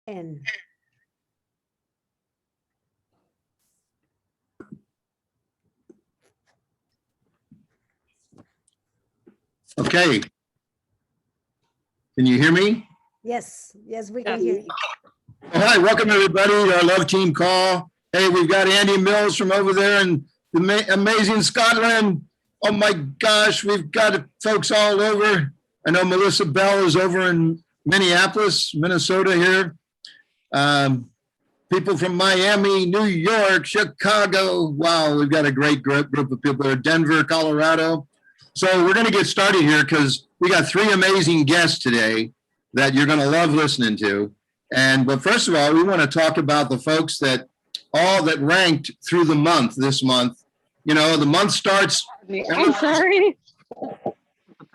N. Okay. Can you hear me? Yes, we can hear you. All right, welcome everybody to our Love Team call. Hey, we've got Andy Mills from over there in the amazing Scotland. Oh my gosh, we've got folks all over. I know Melissa Bell is over in Minneapolis, Minnesota here. People from Miami, New York, Chicago. Wow, we've got a great group of people there. Denver, Colorado. So we're going to get started here because we got three amazing guests today that you're going to love listening to. But first of all, we want to talk about the folks that ranked through the month this month. You know, the month starts. I'm sorry.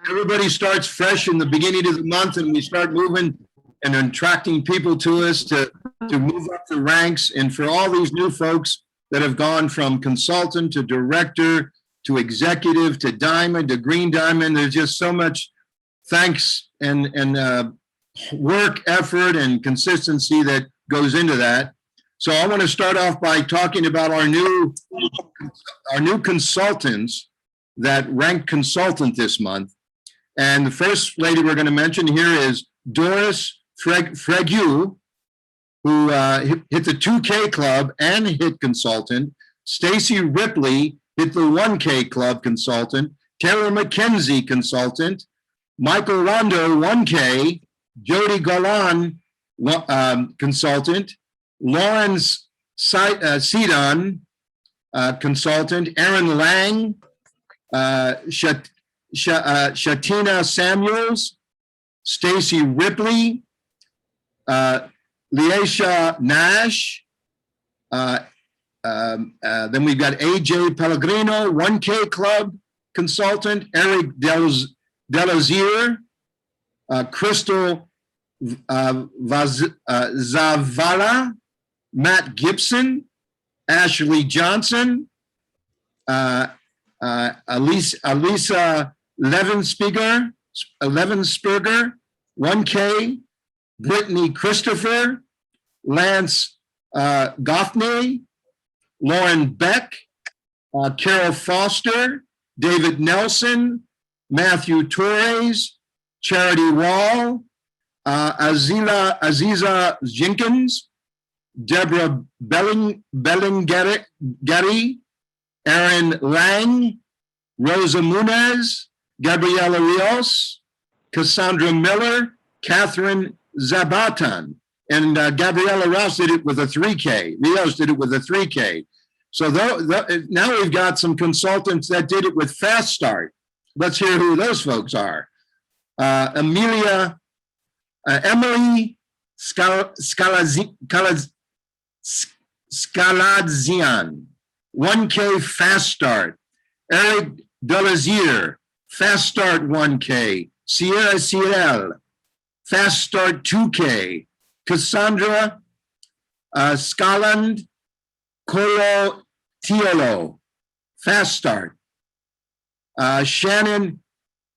Everybody starts fresh in the beginning of the month, and we start moving and attracting people to us to move up the ranks. And for all these new folks that have gone from consultant to director to executive to diamond to green diamond, there's just so much thanks and work, effort, and consistency that goes into that. So I want to start off by talking about our new consultants that ranked consultant this month. And the first lady we're going to mention here is Doris Fregeu, who hit the 2K club and hit consultant. Stacy Ripley hit the 1K club consultant. Taylor McKenzie consultant. Michael Rondo 1K. Jody Golan consultant. Lawrence Sidon consultant. Aaron Lang. Shatina Samuels, Stacy Ripley, Leisha Nash. Then we've got AJ Pellegrino, 1K Club consultant, Eric Delazier, Crystal Zavala, Matt Gibson, Ashley Johnson, Alisa Levensperger, 1K, Brittany Christopher, Lance Goffney, Lauren Beck, Carol Foster, David Nelson, Matthew Torres, Charity Wall, Aziza Jenkins, Deborah Belanger, Aaron Lang, Rosa Munez, Gabriela Rios, Cassandra Miller, Catherine Zabatan, and Gabriela Ross did it with a 3K. Rios did it with a 3K. So now we've got some consultants that did it with Fast Start. Let's hear who those folks are. Emily Scalazian, 1K Fast Start. Eric Delazier, Fast Start 1K. Sierra Ciel, Fast Start 2K. Cassandra Scaland Colo Tiolo, Fast Start. Shannon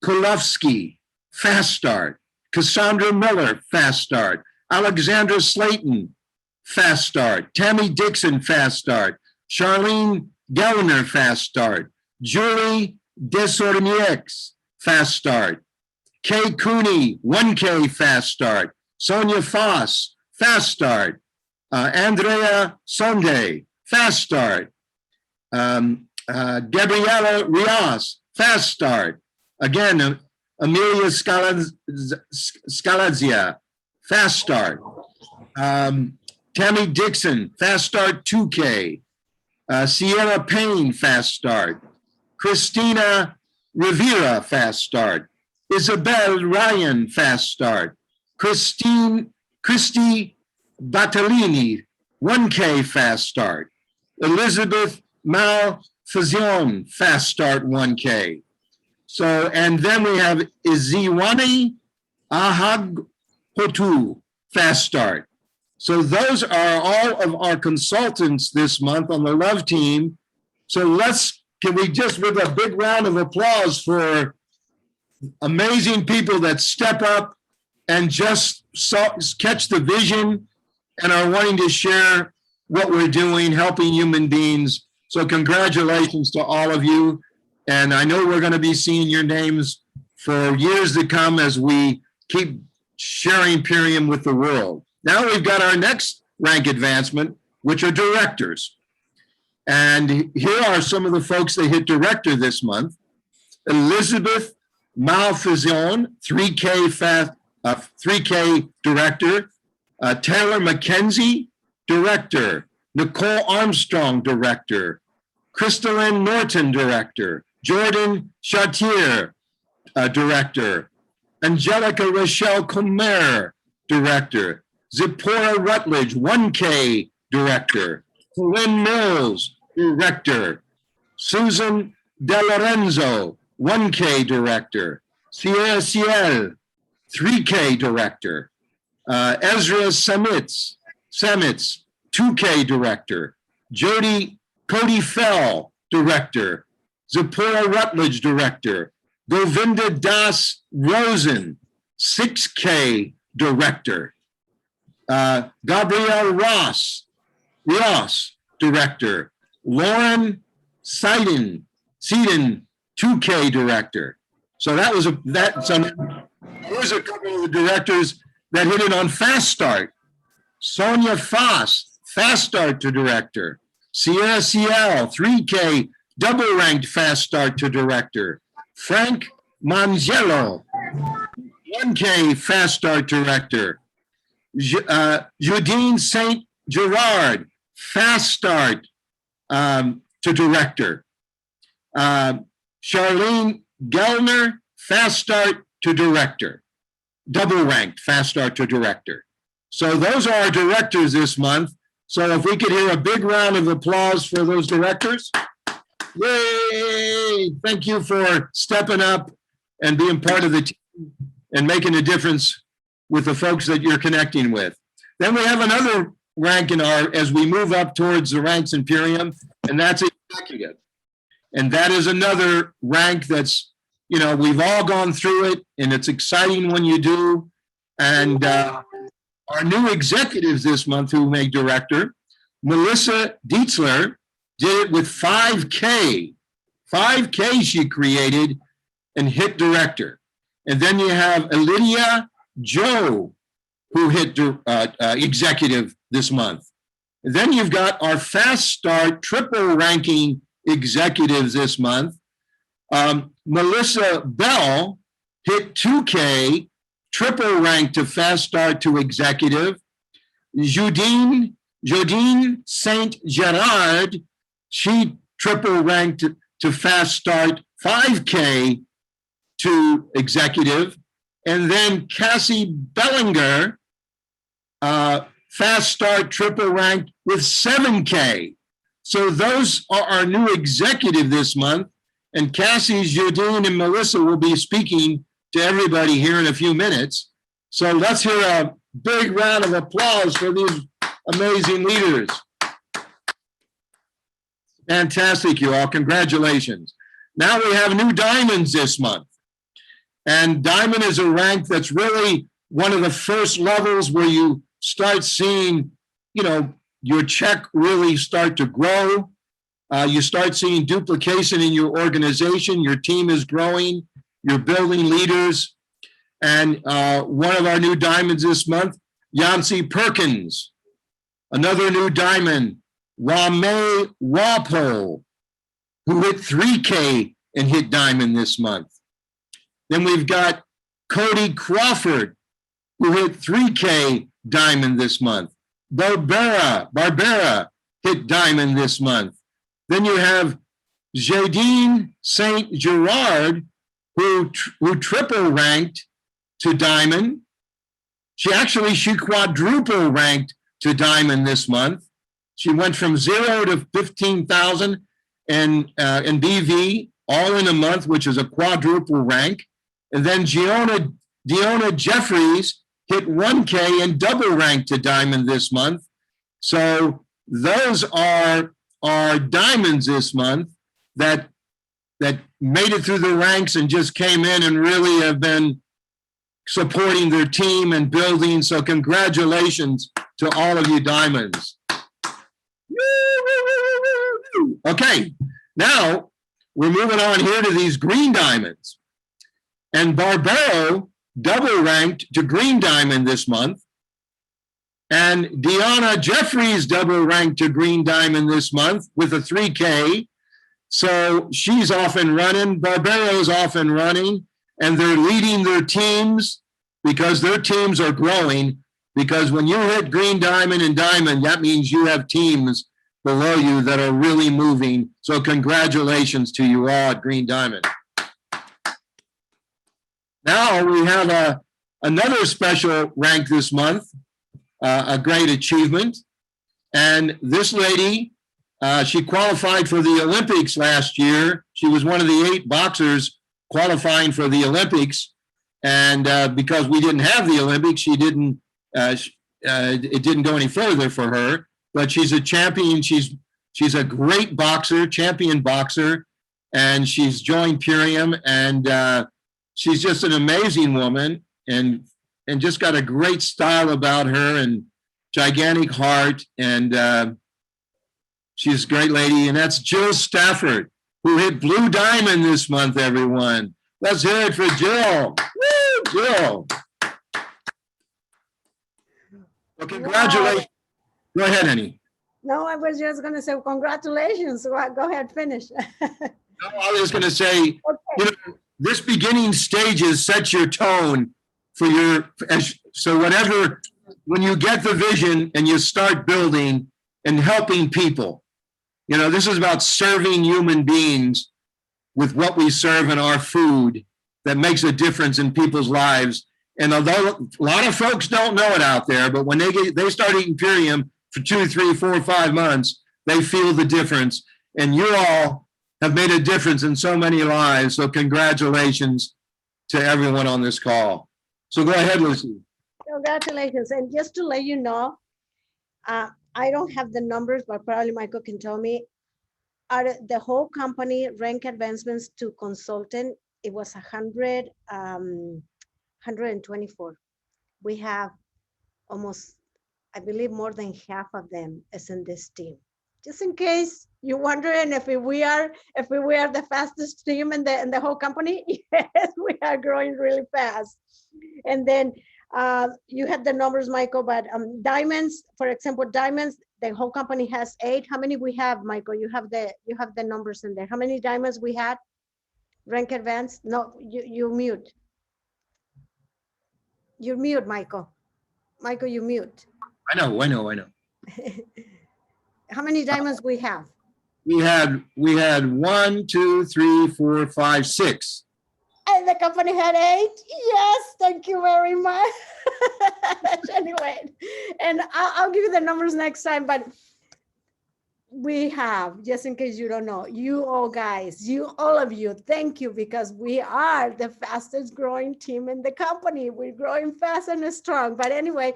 Kulofsky, Fast Start. Cassandra Miller, Fast Start. Alexandra Slayton, Fast Start. Tammy Dixon, Fast Start. Charlene Gellner, Fast Start. Julie Desornieks, Fast Start. Kay Cooney, 1K Fast Start. Sonia Foss, Fast Start. Andrea Sonde, Fast Start. Gabriela Rios, Fast Start. Again, Amelia Scalazia, Fast Start. Tammy Dixon, Fast Start 2K. Sierra Payne, Fast Start. Christina Rivera, Fast Start. Isabel Ryan, Fast Start. Christy Battalini, 1K Fast Start. Elizabeth Malfazion, Fast Start 1K. So, and then we have Iziwani Ahaghotu, Fast Start. So those are all of our consultants this month on the Love Team. So can we just with a big round of applause for amazing people that step up and just catch the vision and are wanting to share what we're doing, helping human beings. So congratulations to all of you. And I know we're going to be seeing your names for years to come as we keep sharing Purium with the world. Now we've got our next rank advancement, which are directors. And here are some of the folks that hit director this month. Elizabeth Malfazon, 3K director. Taylor McKenzie, director. Nicole Armstrong, director. Crystalline Norton, director. Jordan Chartier, director. Angelica Rochelle Comer, director. Zipporah Rutledge, 1K, director. Lynn Mills, director. Susan De Lorenzo, 1K, director. Sierra Ciel, 3K, director. Ezra Samitz, 2K, director. Cody Fell, director. Zipporah Rutledge, director. Govinda Das Rosen, 6K, director. Gabrielle Ross, director. Lauren Seiden, 2K, director. So here's a couple of the directors that hit it on fast start. Sonia Foss, fast start to director. Sierra Ciel, 3K, double ranked fast start to director. Frank Mangello, 1K, fast start director. Judine Saint-Gérard, fast start to director. Charlene Gellner, fast start to director. Double ranked fast start to director. So those are our directors this month. So if we could hear a big round of applause for those directors. Yay! Thank you for stepping up and being part of the team and making a difference with the folks that you're connecting with. Then we have another rank as we move up towards the ranks in Purium, and that's executive. And that is another rank that's, we've all gone through it, and it's exciting when you do. And our new executives this month who made director, Melissa Dietzler, did it with 5K. 5K she created and hit director. And then you have Lydia Joe, who hit executive this month. And then you've got our fast start triple ranking executives this month. Melissa Bell hit 2K, triple ranked to fast start to executive. Judine Saint-Gérard, she triple ranked to fast start 5K to executive. And then Cassie Belanger, fast start triple ranked with 7K. So those are our new executive this month. And Cassie, Judine, and Melissa will be speaking to everybody here in a few minutes. So let's hear a big round of applause for these amazing leaders. Fantastic, you all. Congratulations. Now we have new diamonds this month. And diamond is a rank that's really one of the first levels where you start seeing, your check really start to grow. You start seeing duplication in your organization. Your team is growing. You're building leaders. And one of our new diamonds this month, Yancy Perkins. Another new diamond, Wame Walpole, who hit 3K and hit diamond this month. Then we've got Cody Crawford, who hit 3K diamond this month. Barbera hit diamond this month. Then you have Judine Saint-Gérard, who triple ranked to diamond. She quadruple ranked to diamond this month. She went from 0 to 15,000 in BV all in a month, which is a quadruple rank. And then Deona Jeffries hit 1K and double ranked to diamond this month. So those are our diamonds this month that made it through the ranks and just came in and really have been supporting their team and building. So congratulations to all of you diamonds. Okay, now we're moving on here to these green diamonds. And Barbero double ranked to green diamond this month. And Deanna Jeffries double ranked to green diamond this month with a 3K. So she's off and running. Barbero's off and running. And they're leading their teams because their teams are growing. Because when you hit green diamond and diamond, that means you have teams below you that are really moving. So congratulations to you all at green diamond. Now we have another special rank this month, a great achievement. And this lady, she qualified for the Olympics last year. She was one of the 8 boxers qualifying for the Olympics. And because we didn't have the Olympics, she didn't. It didn't go any further for her. But she's a champion. She's a great boxer, champion boxer, and she's joined Purium. And she's just an amazing woman, and just got a great style about her, and gigantic heart. And she's a great lady. And that's Jill Stafford, who hit blue diamond this month. Everyone, let's hear it for Jill. Woo, Jill. Well, congratulations. Wow. Go ahead, Annie. No, I was just going to say congratulations. Go ahead, finish. No, I was going to say, okay. You know, this beginning stages set your tone for your, so whatever, when you get the vision and you start building and helping people, you know, this is about serving human beings with what we serve in our food that makes a difference in people's lives. And although a lot of folks don't know it out there, but when they start eating Purium for 2, 3, 4, 5 months, they feel the difference. And you all have made a difference in so many lives. So congratulations to everyone on this call. So go ahead, Lucy. Congratulations. And just to let you know, I don't have the numbers, but probably Michael can tell me. The whole company rank advancements to consultant, it was 124. We have almost, I believe, more than half of them is in this team. Just in case you're wondering if we are the fastest team in the whole company, yes, we are growing really fast. And then you had the numbers, Michael, but diamonds, for example, diamonds, the whole company has 8. How many we have, Michael? You have the numbers in there. How many diamonds we had? Rank advance? No, you mute. You're mute, Michael. Michael, you mute. I know. How many diamonds we have? We had 1, 2, 3, 4, 5, 6. And the company had 8? Yes, thank you very much. Anyway, and I'll give you the numbers next time, but we have, just in case you don't know, you all guys, all of you, thank you, because we are the fastest growing team in the company. We're growing fast and strong. But anyway,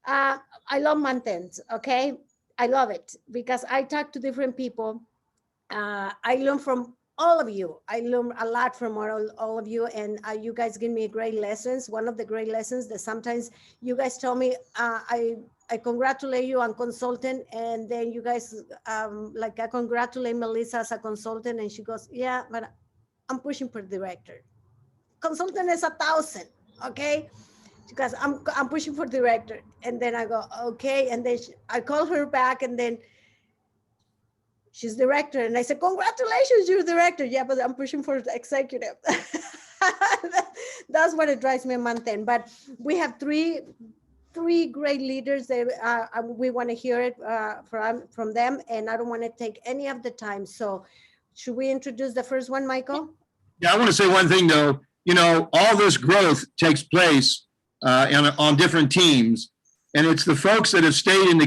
I love month-ends, okay? I love it because I talk to different people. I learn from all of you. I learn a lot from all of you, and you guys give me great lessons. One of the great lessons that sometimes you guys tell me, I congratulate you on consultant, and then you guys, like I congratulate Melissa as a consultant, and she goes, yeah, but I'm pushing for director. Consultant is 1,000, okay? Because I'm pushing for director. And then I go, okay. And then I call her back, and then she's director. And I said, congratulations, you're director. Yeah, but I'm pushing for the executive. That's what it drives me a month in. But we have three great leaders that we want to hear it from them. And I don't want to take any of the time. So should we introduce the first one, Michael? Yeah, I want to say one thing though. You know, all this growth takes place on different teams. And it's the folks that have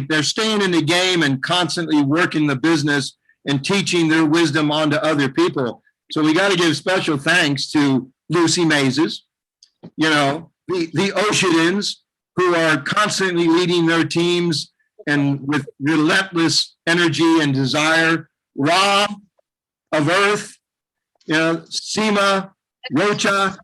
they're staying in the game and constantly working the business and teaching their wisdom onto other people. So we got to give special thanks to Lucy Mazes, you know, the Oceans, who are constantly leading their teams and with relentless energy and desire. Rob of Earth, you know, Seema, Rocha,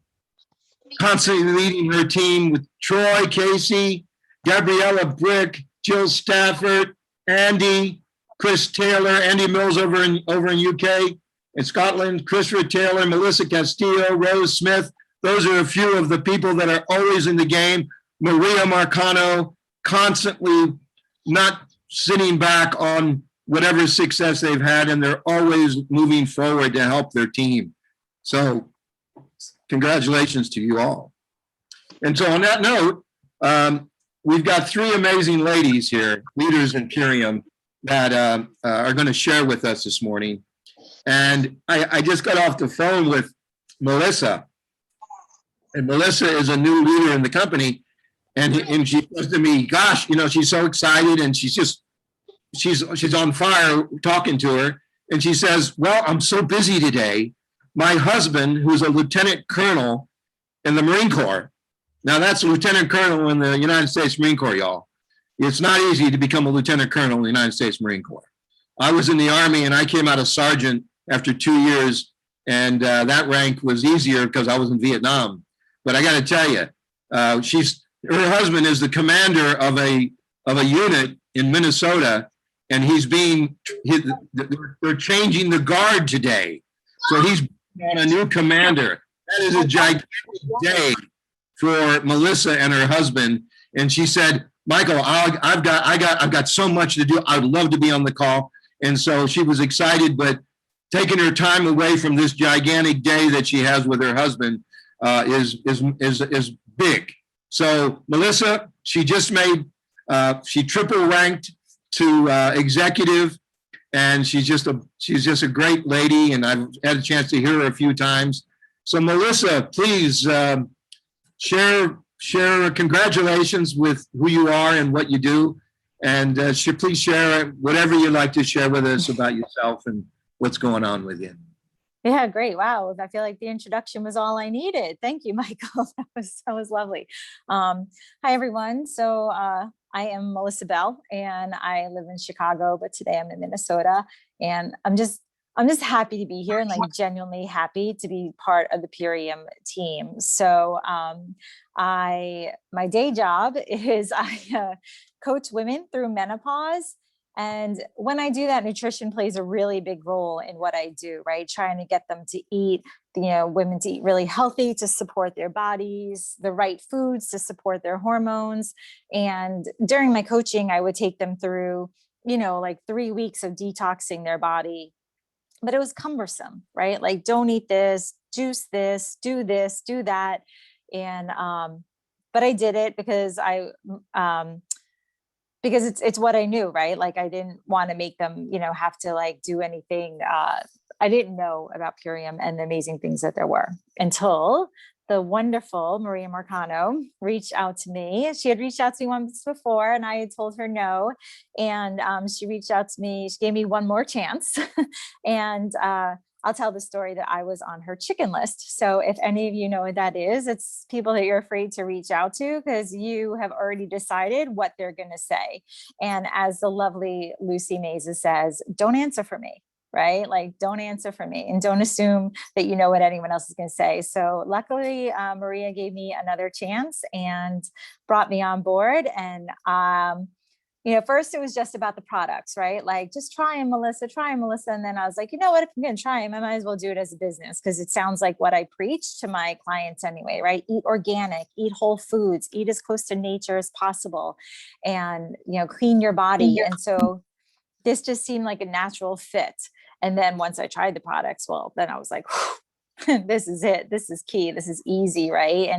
constantly leading her team with Troy, Casey, Gabriella Brick, Jill Stafford, Andy, Chris Taylor, Andy Mills over in UK, in Scotland, Christopher Taylor, Melissa Castillo, Rose Smith. Those are a few of the people that are always in the game. Maria Marcano, constantly not sitting back on whatever success they've had, and they're always moving forward to help their team. So congratulations to you all. And so on that note, we've got three amazing ladies here, leaders in Purium, that are going to share with us this morning. And I just got off the phone with Melissa, and Melissa is a new leader in the company. And she says to me, gosh, she's so excited, and she's on fire talking to her. And she says, well, I'm so busy today. My husband, who's a lieutenant colonel in the Marine Corps. Now that's a lieutenant colonel in the United States Marine Corps, y'all. It's not easy to become a lieutenant colonel in the United States Marine Corps. I was in the Army, and I came out of sergeant after 2 years, and that rank was easier because I was in Vietnam. But I got to tell you, her husband is the commander of a unit in Minnesota, and they're changing the guard today. So he's on a new commander. That is a gigantic day for Melissa and her husband. And she said, Michael, I've got so much to do. I'd love to be on the call. And so she was excited, but taking her time away from this gigantic day that she has with her husband is big. So Melissa, she just she triple ranked to executive, and she's just a great lady, and I've had a chance to hear her a few times. So Melissa, please share congratulations with who you are and what you do, and please share whatever you'd like to share with us about yourself and what's going on with you. Yeah, great. Wow. I feel like the introduction was all I needed. Thank you, Michael. That was lovely. Hi, everyone. So I am Melissa Bell, and I live in Chicago, but today I'm in Minnesota, and I'm just happy to be here, and like genuinely happy to be part of the Purium team. So my day job is I coach women through menopause. And when I do that, nutrition plays a really big role in what I do, right? Trying to get them to eat, women to eat really healthy, to support their bodies, the right foods to support their hormones. And during my coaching, I would take them through, like 3 weeks of detoxing their body. But it was cumbersome, right? Like, don't eat this, juice this, do that. And, but I did it because because it's what I knew, right? Like, I didn't want to make them, have to like do anything. I didn't know about Purium and the amazing things that there were until the wonderful Maria Marcano reached out to me. She had reached out to me once before, and I had told her no. And she reached out to me. She gave me one more chance. And I'll tell the story that I was on her chicken list. So if any of you know what that is, it's people that you're afraid to reach out to because you have already decided what they're going to say. And as the lovely Lucy Maza says, don't answer for me, right? Like, don't answer for me, and don't assume that you know what anyone else is going to say. So luckily, Maria gave me another chance and brought me on board. And first it was just about the products, right? Like, just try them, Melissa. And then I was like, you know what, if I'm going to try them, I might as well do it as a business, because it sounds like what I preach to my clients anyway, right? Eat organic, eat whole foods, eat as close to nature as possible, and, clean your body. And so this just seemed like a natural fit. And then once I tried the products, well, then I was like, this is it. This is key. This is easy, right?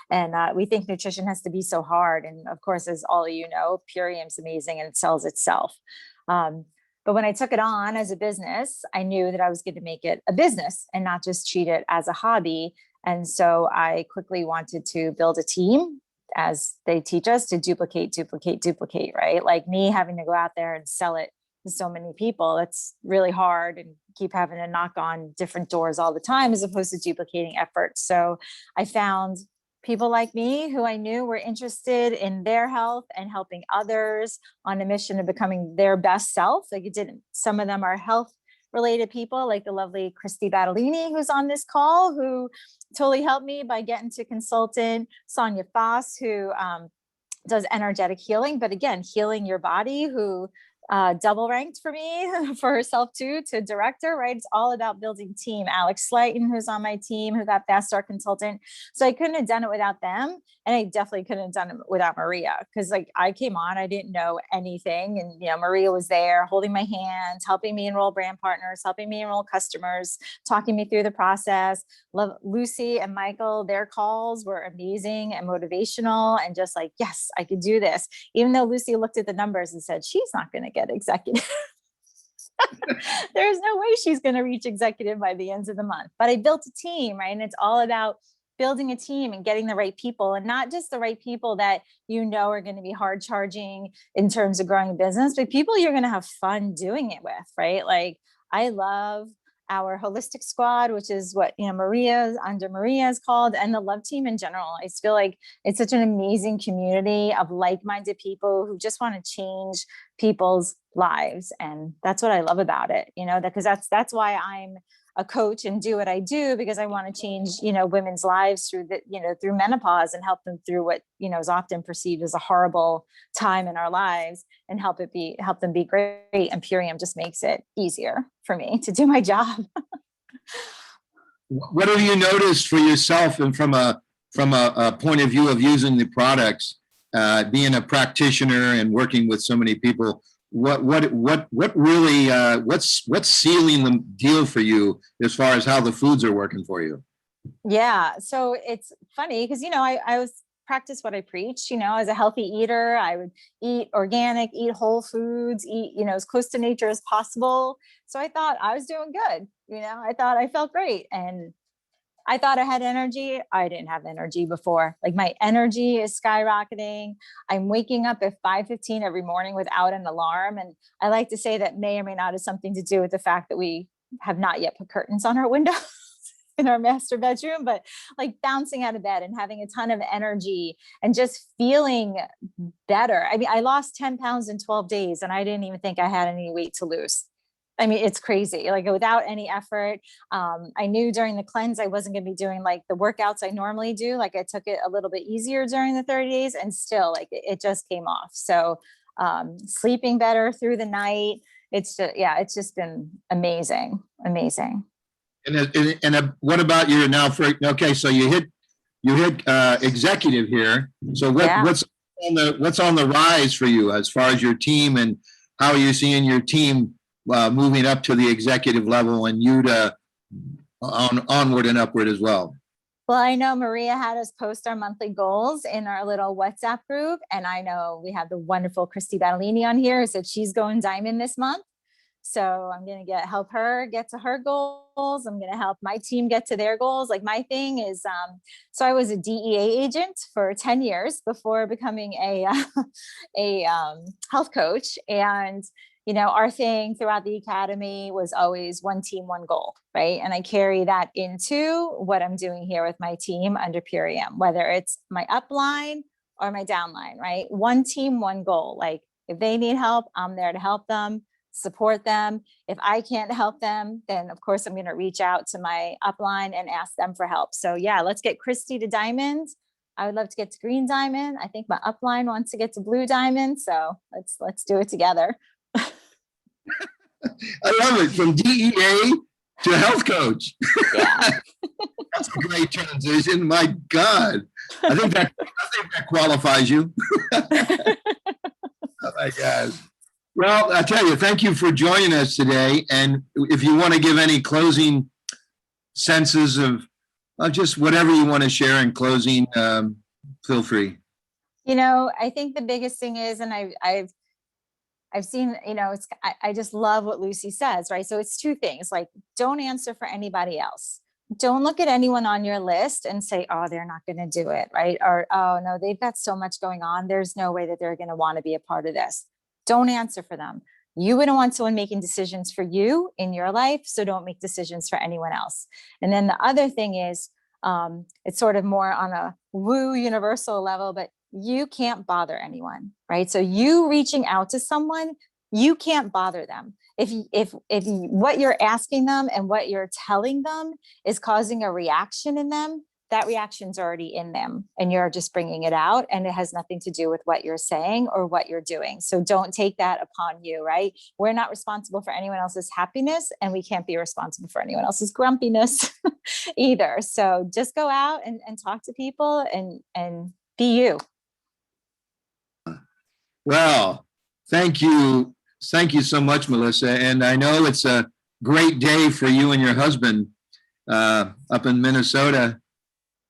And we think nutrition has to be so hard. And of course, as all of you know, Purium's amazing and it sells itself. But when I took it on as a business, I knew that I was going to make it a business and not just treat it as a hobby. And so I quickly wanted to build a team, as they teach us, to duplicate, right? Like me having to go out there and sell it to so many people, it's really hard, and keep having to knock on different doors all the time, as opposed to duplicating efforts. So I found people like me who I knew were interested in their health and helping others on a mission of becoming their best self. Like, some of them are health related people, like the lovely Christy Battolini, who's on this call, who totally helped me by getting to consultant, Sonia Foss, who does energetic healing, but again, healing your body, who double ranked for me for herself too, to director, right? It's all about building team. Alex Slayton, who's on my team, who got Fast Start Consultant. So I couldn't have done it without them. And I definitely couldn't have done it without Maria. Cause like I came on, I didn't know anything. And, you know, Maria was there holding my hand, helping me enroll brand partners, helping me enroll customers, talking me through the process. Love Lucy and Michael, their calls were amazing and motivational and just like, yes, I could do this. Even though Lucy looked at the numbers and said, she's not going to get executive. There's no way she's going to reach executive by the end of the month. But I built a team, right? And it's all about building a team and getting the right people, and not just the right people that you know are going to be hard charging in terms of growing a business, but people you're going to have fun doing it with, right? Like I love our holistic squad, which is what, you know, Maria is called, and the love team in general. I feel like it's such an amazing community of like-minded people who just want to change people's lives. And that's what I love about it, you know, because that's why I'm a coach and do what I do, because I want to change, you know, women's lives through the, you know, through menopause and help them through what, you know, is often perceived as a horrible time in our lives, and help them be great. And Purium just makes it easier for me to do my job. What have you noticed for yourself, and from a point of view of using the products, being a practitioner and working with so many people? What really what's sealing the deal for you as far as how the foods are working for you? Yeah. So it's funny because, you know, I was practice what I preach, you know, as a healthy eater, I would eat organic, eat whole foods, eat, you know, as close to nature as possible. So I thought I was doing good. You know, I thought I felt great. And I thought I had energy. I didn't have energy before. Like my energy is skyrocketing. I'm waking up at 5:15 every morning without an alarm. And I like to say that may or may not have something to do with the fact that we have not yet put curtains on our windows in our master bedroom, but like bouncing out of bed and having a ton of energy and just feeling better. I mean, I lost 10 pounds in 12 days and I didn't even think I had any weight to lose. I mean, it's crazy, like without any effort. I knew during the cleanse, I wasn't going to be doing like the workouts I normally do. Like I took it a little bit easier during the 30 days and still like it just came off. So sleeping better through the night. It's just, yeah, it's just been amazing. Amazing. And what about you now? Okay, so you hit executive here. So what's on the rise for you as far as your team, and how are you seeing your team moving up to the executive level, and you to onward and upward as well? Well, I know Maria had us post our monthly goals in our little WhatsApp group. And I know we have the wonderful Christy Battellini on here who said she's going diamond this month. So I'm going to help her get to her goals. I'm going to help my team get to their goals. Like my thing is, so I was a DEA agent for 10 years before becoming a health coach. And you know, our thing throughout the academy was always one team, one goal, right? And I carry that into what I'm doing here with my team under Purium, whether it's my upline or my downline, right? One team, one goal. Like if they need help, I'm there to help them, support them. If I can't help them, then of course I'm going to reach out to my upline and ask them for help. So yeah, let's get Christy to diamond. I would love to get to green diamond. I think my upline wants to get to blue diamond. So let's do it together. I love it. From DEA to health coach. Yeah. That's a great transition. My God. I think that qualifies you. Oh my God. Well, I tell you, thank you for joining us today. And if you want to give any closing senses of just whatever you want to share in closing, feel free. You know, I think the biggest thing is, and I've seen, you know, I just love what Lucy says, right? So it's two things, like don't answer for anybody else. Don't look at anyone on your list and say, oh, they're not going to do it, right? Or, oh no, they've got so much going on. There's no way that they're going to want to be a part of this. Don't answer for them. You wouldn't want someone making decisions for you in your life. So don't make decisions for anyone else. And then the other thing is, it's sort of more on a woo universal level, but you can't bother anyone, right? So you reaching out to someone, you can't bother them. If what you're asking them and what you're telling them is causing a reaction in them, that reaction's already in them and you're just bringing it out, and it has nothing to do with what you're saying or what you're doing. So don't take that upon you, right? We're not responsible for anyone else's happiness, and we can't be responsible for anyone else's grumpiness either. So just go out and talk to people and be you. Well, thank you. Thank you so much, Melissa. And I know it's a great day for you and your husband up in Minnesota.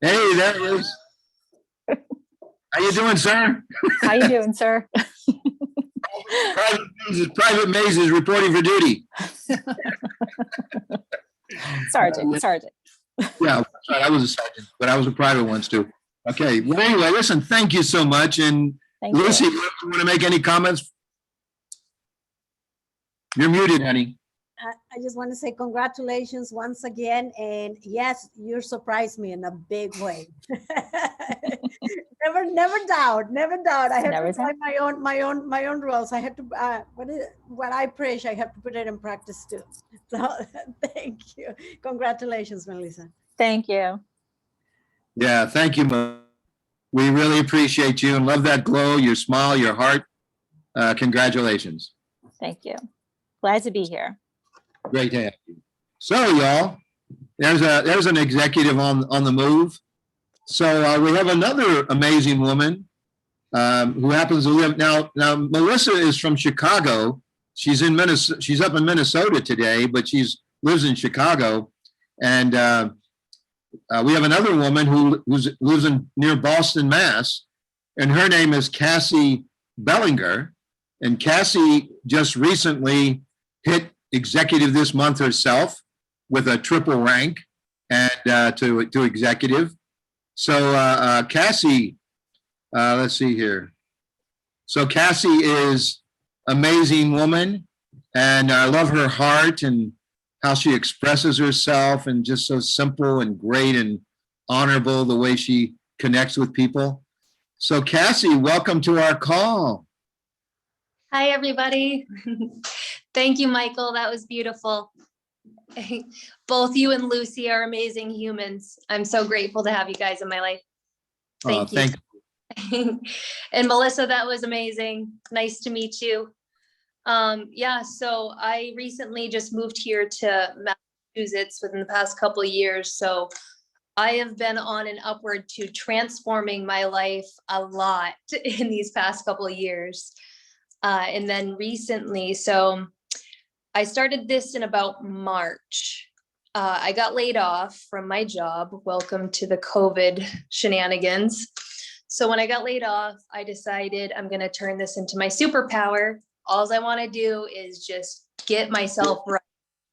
Hey, there he is. How you doing, sir? How you doing, sir? Private Maze is reporting for duty. Sergeant. Yeah, that's right. I was a sergeant, but I was a private once too. Okay. Well, anyway, listen, thank you so much. And Thank Lucy, you. you want to make any comments? You're muted, honey. I just want to say congratulations once again. And yes, you surprised me in a big way. never doubt. I have Never to find my own rules. I have to, what I preach, I have to put it in practice too. So thank you. Congratulations, Melissa. Thank you. Yeah, thank you, Mo. We really appreciate you and love that glow, your smile, your heart. Congratulations. Thank you. Glad to be here. Great to have you. So, y'all, there's an executive on the move. So we have another amazing woman who happens to live now. Melissa is from Chicago. She's in Minnesota. She's up in Minnesota today, but lives in Chicago. And we have another woman who lives near Boston, Mass. And her name is Cassie Belanger. And Cassie just recently hit executive this month herself with a triple rank and to executive. So Cassie, let's see here. So Cassie is amazing woman, and I love her heart and how she expresses herself, and just so simple and great and honorable the way she connects with people. So Cassie, welcome to our call. Hi, everybody. Thank you, Michael. That was beautiful. Both you and Lucy are amazing humans. I'm so grateful to have you guys in my life. Thank you. And Melissa, that was amazing. Nice to meet you. Yeah, so I recently just moved here to Massachusetts within the past couple of years. So I have been on an upward to transforming my life a lot in these past couple of years. And then recently, so I started this in about March. I got laid off from my job. Welcome to the COVID shenanigans. So when I got laid off, I decided I'm going to turn this into my superpower. All I want to do is just get myself right,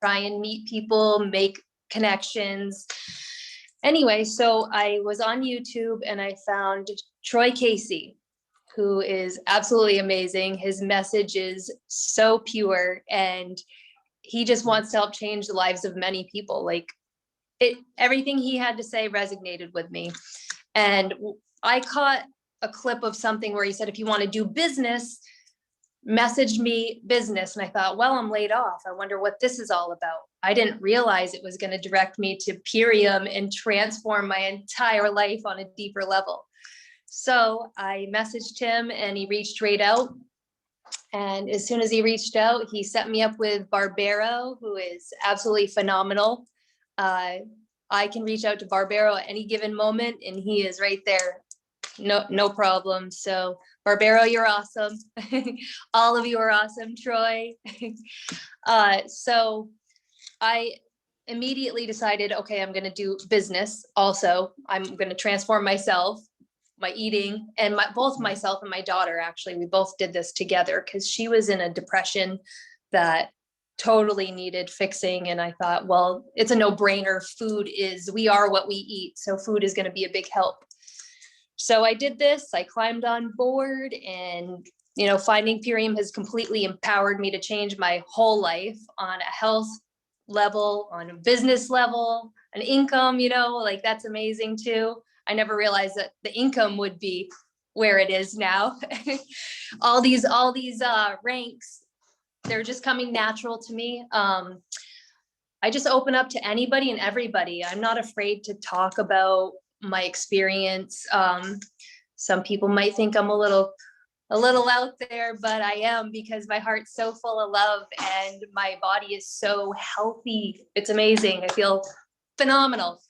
try and meet people, make connections. Anyway, so I was on YouTube and I found Troy Casey, who is absolutely amazing. His message is so pure and he just wants to help change the lives of many people. Like everything he had to say resonated with me. And I caught a clip of something where he said, if you want to do business, message me business. And I thought, well, I'm laid off. I wonder what this is all about. I didn't realize it was going to direct me to Purium and transform my entire life on a deeper level. So I messaged him and he reached right out. And as soon as he reached out, he set me up with Barbero, who is absolutely phenomenal. I can reach out to Barbero at any given moment and he is right there. No problem. So Barbero, you're awesome. All of you are awesome, Troy. So I immediately decided, okay, I'm going to do business. Also, I'm going to transform myself, my eating, and both myself and my daughter, actually, we both did this together because she was in a depression that totally needed fixing. And I thought, well, it's a no-brainer. We are what we eat. So food is going to be a big help. So I did this, I climbed on board, and, finding Purium has completely empowered me to change my whole life on a health level, on a business level, an income, that's amazing too. I never realized that the income would be where it is now. all these ranks, they're just coming natural to me. I just open up to anybody and everybody. I'm not afraid to talk about my experience. Some people might think I'm a little out there, but I am, because my heart's so full of love and my body is so healthy. It's amazing. I feel phenomenal.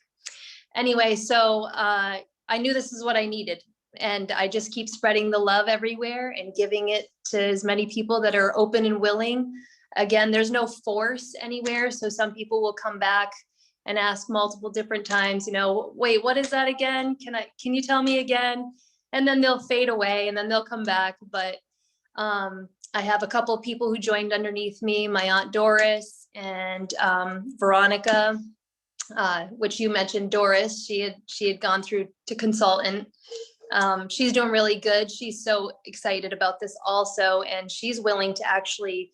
Anyway, so I knew this is what I needed, and I just keep spreading the love everywhere and giving it to as many people that are open and willing. Again, there's no force anywhere. So some people will come back and ask multiple different times, wait, what is that again? Can you tell me again? And then they'll fade away and then they'll come back. But I have a couple of people who joined underneath me, my Aunt Doris and Veronica, which you mentioned, Doris. She had gone through to consultant. She's doing really good. She's so excited about this also. And she's willing to actually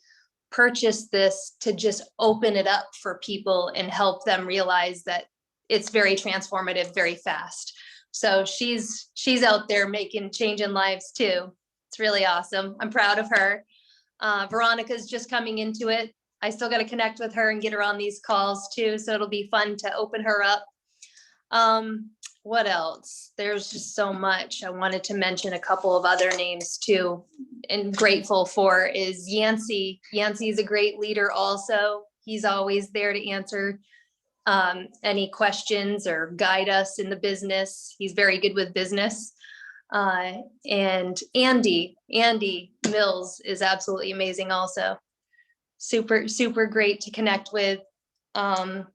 purchase this to just open it up for people and help them realize that it's very transformative, very fast. So she's out there changing lives too. It's really awesome. I'm proud of her. Veronica's just coming into it. I still got to connect with her and get her on these calls too. So it'll be fun to open her up. What else? There's just so much. I wanted to mention a couple of other names too, and grateful for is Yancey. Yancey is a great leader also. He's always there to answer any questions or guide us in the business. He's very good with business. And Andy Mills is absolutely amazing also. Super, super great to connect with. Let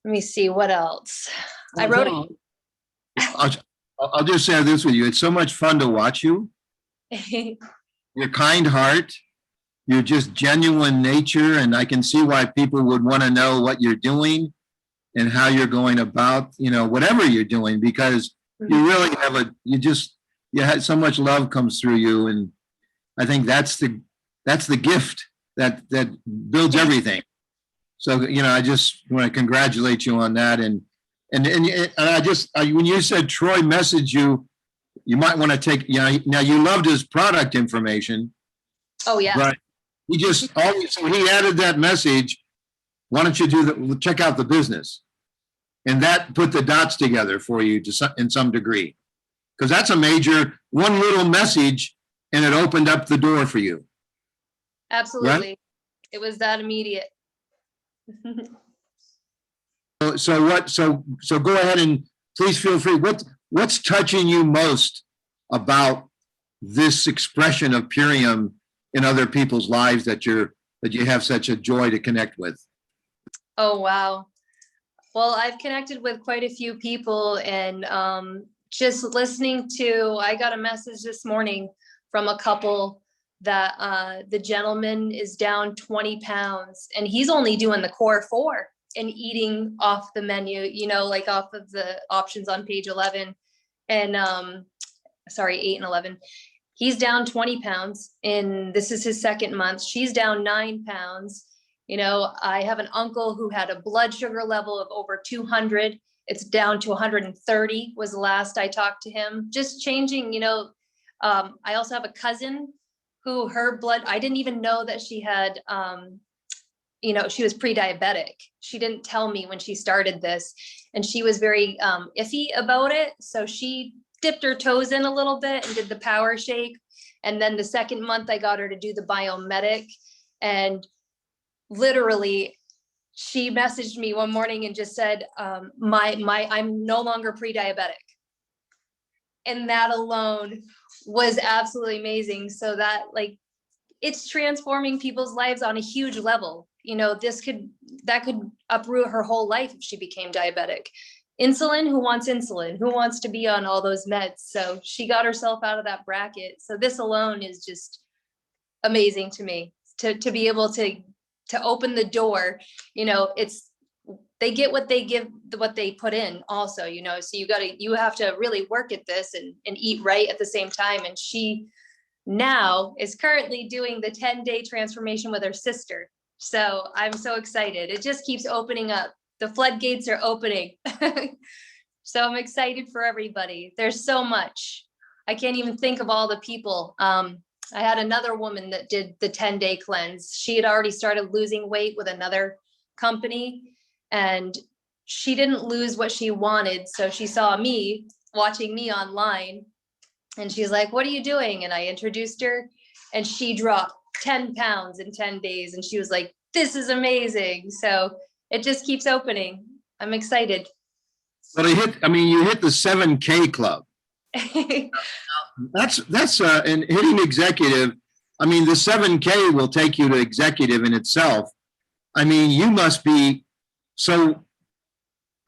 me see what else. I wrote I'll just say this with you. It's so much fun to watch you. Your kind heart, your just genuine nature, and I can see why people would want to know what you're doing and how you're going about, whatever you're doing, because you really have you had so much love comes through you, and I think that's the gift that builds everything. So I just want to congratulate you on that, and when you said Troy messaged you, you might want to take, now you loved his product information. Oh yeah. But so he added that message. Why don't you check out the business? And that put the dots together for you in some degree. Because that's a major, one little message, and it opened up the door for you. Absolutely. Right? It was that immediate. So go ahead and please feel free. What's touching you most about this expression of Purium in other people's lives that you have such a joy to connect with? Oh, wow. Well, I've connected with quite a few people, and just listening to, I got a message this morning from a couple that the gentleman is down 20 pounds and he's only doing the core 4 and eating off the menu, like off of the options on page 11 and 8 and 11. He's down 20 pounds and this is his second month. She's down 9 pounds. I have an uncle who had a blood sugar level of over 200. It's down to 130 was the last I talked to him. Just changing, I also have a cousin who her blood, I didn't even know that she had, she was pre-diabetic. She didn't tell me when she started this, and she was very iffy about it. So she dipped her toes in a little bit and did the power shake. And then the second month I got her to do the biomedic, and literally she messaged me one morning and just said, I'm no longer pre-diabetic. And that alone was absolutely amazing. So that it's transforming people's lives on a huge level. That could uproot her whole life if she became diabetic. Insulin, who wants to be on all those meds? So she got herself out of that bracket. So this alone is just amazing to me, to be able to open the door. They get what they give, what they put in also, so you have to really work at this and eat right at the same time. And she now is currently doing the 10-day transformation with her sister. So I'm so excited. It just keeps opening up. The floodgates are opening. So I'm excited for everybody. There's so much. I can't even think of all the people. I had another woman that did the 10-day cleanse. She had already started losing weight with another company, and she didn't lose what she wanted. So she saw me watching me online and she's like, what are you doing? And I introduced her and she dropped 10 pounds in 10 days. And she was like, this is amazing. So it just keeps opening. I'm excited. Well, you hit the 7K club. That's and hitting executive. I mean, the 7K will take you to executive in itself. I mean, you must be so.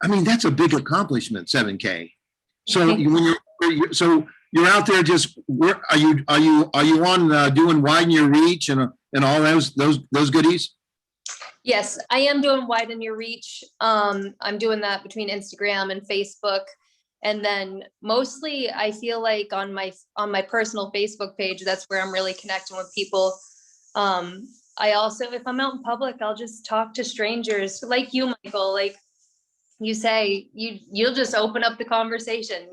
I mean, that's a big accomplishment, 7K. So you're out there. Just are you on doing widen your reach and all those goodies? Yes, I am doing widen your reach. I'm doing that between Instagram and Facebook. And then mostly I feel like on my personal Facebook page, that's where I'm really connecting with people. I also, if I'm out in public, I'll just talk to strangers like you, Michael. Like you say, you'll just open up the conversation.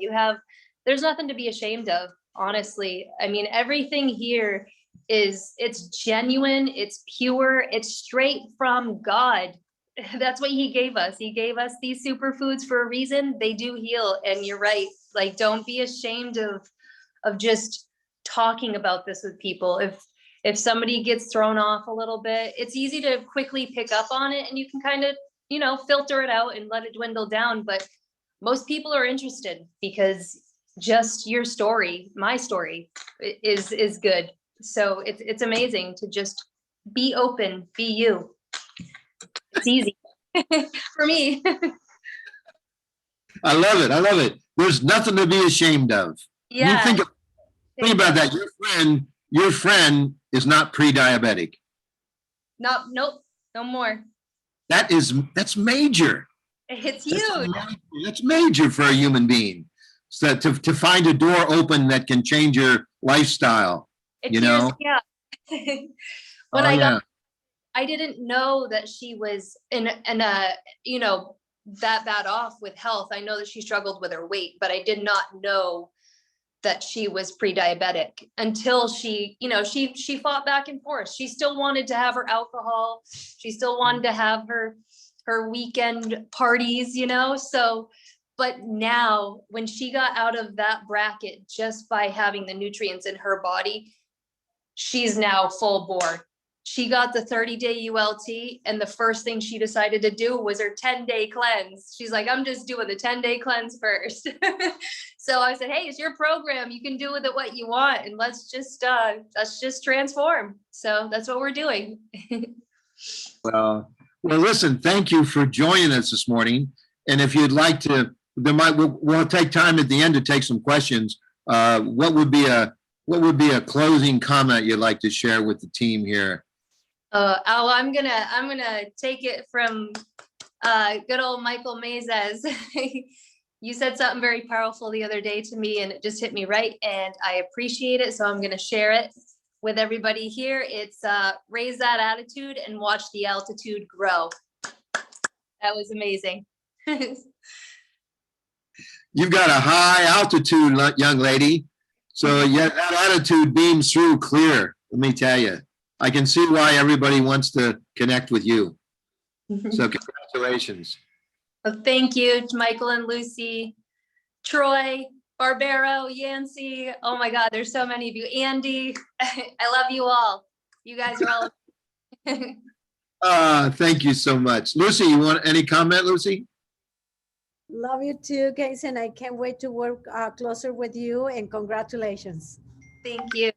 There's nothing to be ashamed of, honestly. I mean, everything here it's genuine, it's pure, it's straight from God. That's what he gave us. He gave us these superfoods for a reason. They do heal. And you're right. Like, don't be ashamed of just talking about this with people. If somebody gets thrown off a little bit, it's easy to quickly pick up on it and you can kind of, filter it out and let it dwindle down. But most people are interested because just your story, my story is good. So it's amazing to just be open, be you. It's easy for me. I love it. There's nothing to be ashamed of. Yeah. Think about that. Your friend is not pre-diabetic. Nope, no more. That's major. It's huge. That's major for a human being. So to find a door open that can change your lifestyle. Yeah. When I didn't know that she was in a that bad off with health. I know that she struggled with her weight, but I did not know that she was pre-diabetic until she fought back and forth. She still wanted to have her alcohol. She still wanted to have her weekend parties, so, but now when she got out of that bracket, just by having the nutrients in her body, she's now full bore. She got the 30-day ULT and the first thing she decided to do was her 10-day cleanse. She's like, I'm just doing the 10-day cleanse first. So I said, hey, it's your program. You can do with it what you want. And let's just transform. So that's what we're doing. Well, listen, thank you for joining us this morning. And if you'd like to, we'll take time at the end to take some questions. What would be a closing comment you'd like to share with the team here? I'm gonna take it from good old Michael Mazes. You said something very powerful the other day to me and it just hit me right and I appreciate it. So I'm gonna share it with everybody here. It's raise that attitude and watch the altitude grow. That was amazing. You've got a high altitude, young lady. So yeah, that attitude beams through clear. Let me tell you, I can see why everybody wants to connect with you. So congratulations. Well, thank you to Michael and Lucy, Troy, Barbero, Yancey. Oh my God, there's so many of you. Andy, I love you all. You guys are all. Thank you so much. Lucy, you want any comment, Lucy? Love you too, Casey, and I can't wait to work closer with you, and congratulations. Thank you.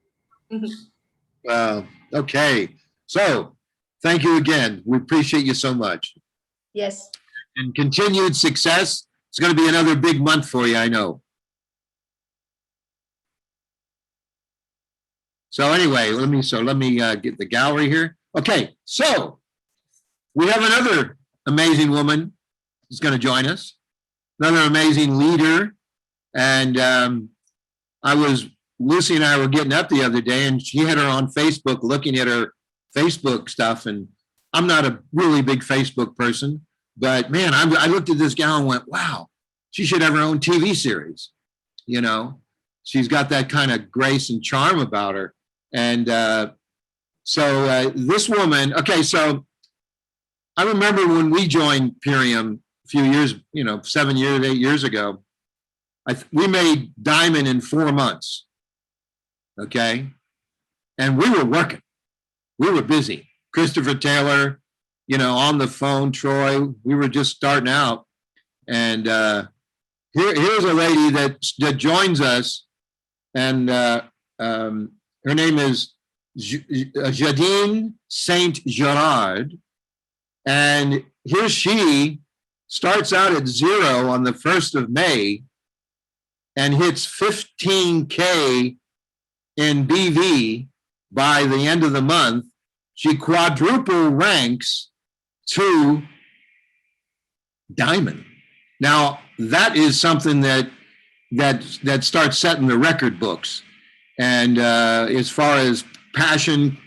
Okay. So thank you again. We appreciate you so much. Yes. And continued success. It's going to be another big month for you, I know. So anyway, let me get the gallery here. Okay, so we have another amazing woman who's going to join us. Another amazing leader. And Lucy and I were getting up the other day and she had her on Facebook looking at her Facebook stuff. And I'm not a really big Facebook person, but man, I looked at this gal and went, wow, she should have her own TV series. She's got that kind of grace and charm about her. And so this woman, okay, so I remember when we joined Purium, few years, 7 years, 8 years ago, we made diamond in 4 months. Okay. And we were working. We were busy. Christopher Taylor, on the phone, Troy, we were just starting out. And here's a lady that joins us, and her name is Judine Saint-Gérard. And here she starts out at 0 on the 1st of May and hits 15K in BV by the end of the month. She quadruple ranks to diamond. Now, that is something that starts setting the record books. And as far as passion,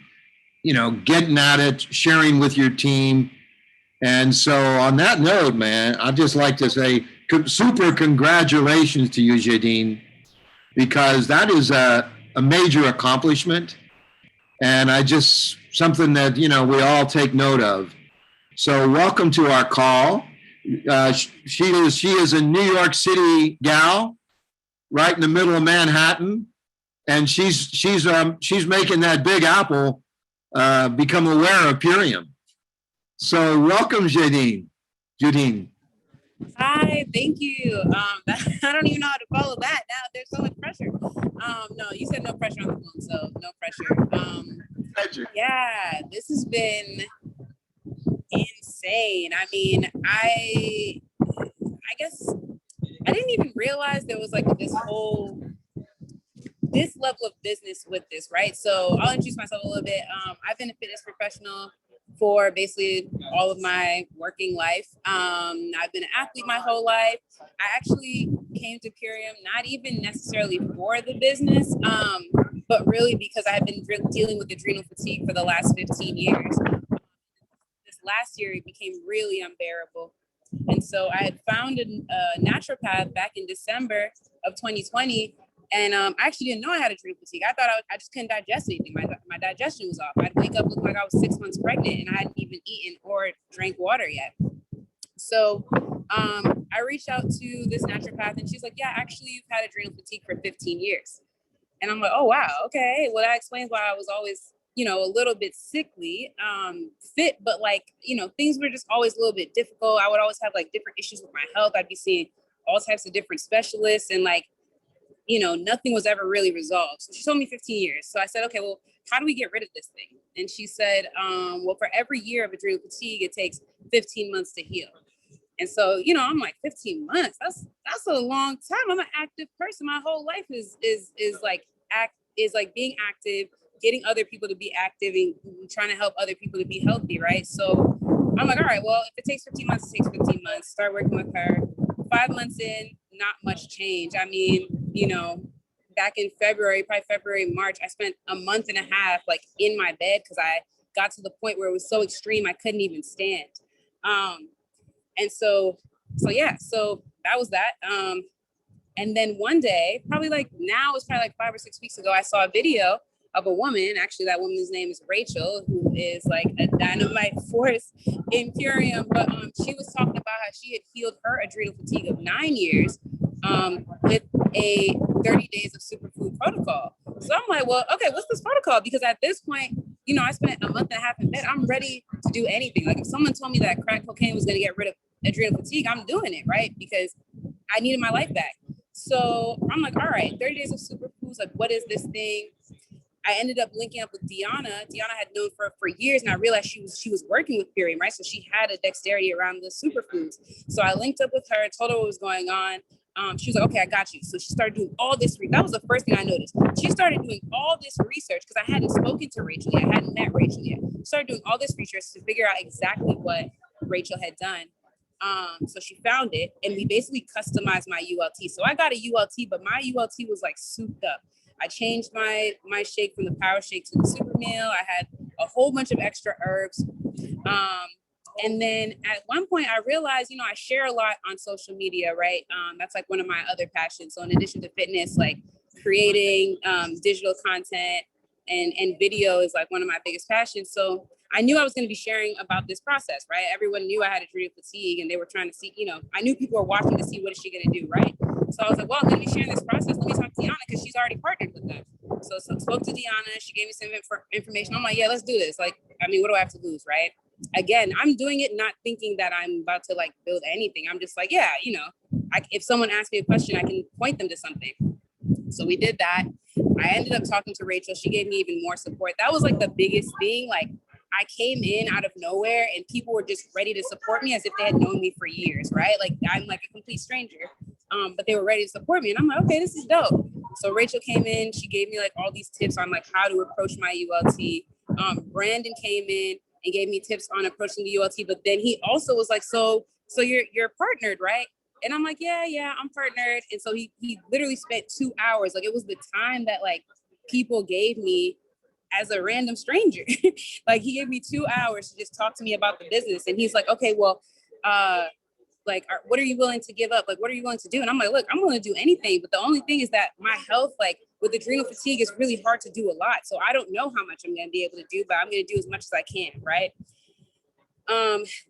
getting at it, sharing with your team. And so on that note, man, I'd just like to say super congratulations to you, Judine, because that is a major accomplishment. And something that, we all take note of. So welcome to our call. She is a New York City gal, right in the middle of Manhattan. And she's making that Big Apple become aware of Purium. So welcome, Judine. Hi, thank you. I don't even know how to follow that now. There's so much pressure. No, you said no pressure on the phone, so no pressure. Yeah, this has been insane. I mean, I guess I didn't even realize there was like this level of business with this, right? So I'll introduce myself a little bit. I've been a fitness professional for basically all of my working life. I've been an athlete my whole life. I actually came to Purium not even necessarily for the business, but really because I had been dealing with adrenal fatigue for the last 15 years. This last year, it became really unbearable. And so I had found a naturopath back in December of 2020. And I actually didn't know I had adrenal fatigue. I thought I just couldn't digest anything. My digestion was off. I'd wake up looking like I was 6 months pregnant and I hadn't even eaten or drank water yet. So I reached out to this naturopath and she's like, yeah, actually you've had adrenal fatigue for 15 years. And I'm like, oh, wow. Okay. Well, that explains why I was always, a little bit sickly, fit, but things were just always a little bit difficult. I would always have different issues with my health. I'd be seeing all types of different specialists and nothing was ever really resolved. So she told me 15 years. So I said, okay, well, how do we get rid of this thing? And she said, well, for every year of adrenal fatigue, it takes 15 months to heal. And so, I'm like 15 months, that's a long time. I'm an active person. My whole life is being active, getting other people to be active and trying to help other people to be healthy. Right. So I'm like, all right, well, if it takes 15 months, it takes 15 months. Start working with her. 5 months in, not much change. I mean, back in February, March, I spent a month and a half in my bed because I got to the point where it was so extreme I couldn't even stand. And so that was that. And then one day, probably now it's probably 5 or 6 weeks ago, I saw a video of a woman. Actually, that woman's name is Rachel, who is a dynamite force in Purium. But she was talking about how she had healed her adrenal fatigue of 9 years with a 30 days of superfood protocol. So I'm like, well, okay, what's this protocol? Because at this point, I spent a month and a half in bed. I'm ready to do anything. If someone told me that crack cocaine was going to get rid of adrenal fatigue, I'm doing it, right? Because I needed my life back. So I'm like, all right, 30 days of superfoods. What is this thing? I ended up linking up with Deanna. Deanna had known for years, and I realized she was working with Purium, right? So she had a dexterity around the superfoods. So I linked up with her, told her what was going on. She was like, okay, I got you. So she started doing all this. That was the first thing I noticed. She started doing all this research because I hadn't spoken to Rachel yet. I hadn't met Rachel yet. Started doing all this research to figure out exactly what Rachel had done. So she found it, and we basically customized my ULT. So I got a ULT, but my ULT was souped up. I changed my shake from the power shake to the super meal. I had a whole bunch of extra herbs. And then at one point I realized, I share a lot on social media, right? That's one of my other passions. So in addition to fitness, creating digital content and video is like one of my biggest passions. So I knew I was going to be sharing about this process, right? Everyone knew I had adrenal fatigue and they were trying to see, I knew people were watching to see what is she going to do, right? So I was like, well, I'm going to be sharing this process. Let me talk to Deanna because she's already partnered with them. So spoke to Deanna. She gave me some information. I'm like, yeah, let's do this. Like, I mean, what do I have to lose, right? Again, I'm doing it not thinking that I'm about to like build anything. I'm just like, yeah, if someone asks me a question, I can point them to something. So we did that. I ended up talking to Rachel. She gave me even more support. That was like the biggest thing. Like, I came in out of nowhere and people were just ready to support me as if they had known me for years, right? Like, I'm like a complete stranger, but they were ready to support me. And I'm like, okay, this is dope. So Rachel came in, she gave me like all these tips on like how to approach my ULT. Brandon came in and gave me tips on approaching the ULT, but then he also was like, so you're partnered, right? And I'm like, yeah, I'm partnered. And so he literally spent 2 hours. Like, it was the time that like people gave me as a random stranger. Like, he gave me 2 hours to just talk to me about the business. And he's like, okay, well, what are you willing to give up? Like, what are you willing to do? And I'm like, look, I'm willing to do anything. But the only thing is that my health, like with adrenal fatigue, is really hard to do a lot. So I don't know how much I'm going to be able to do, but I'm going to do as much as I can. Right.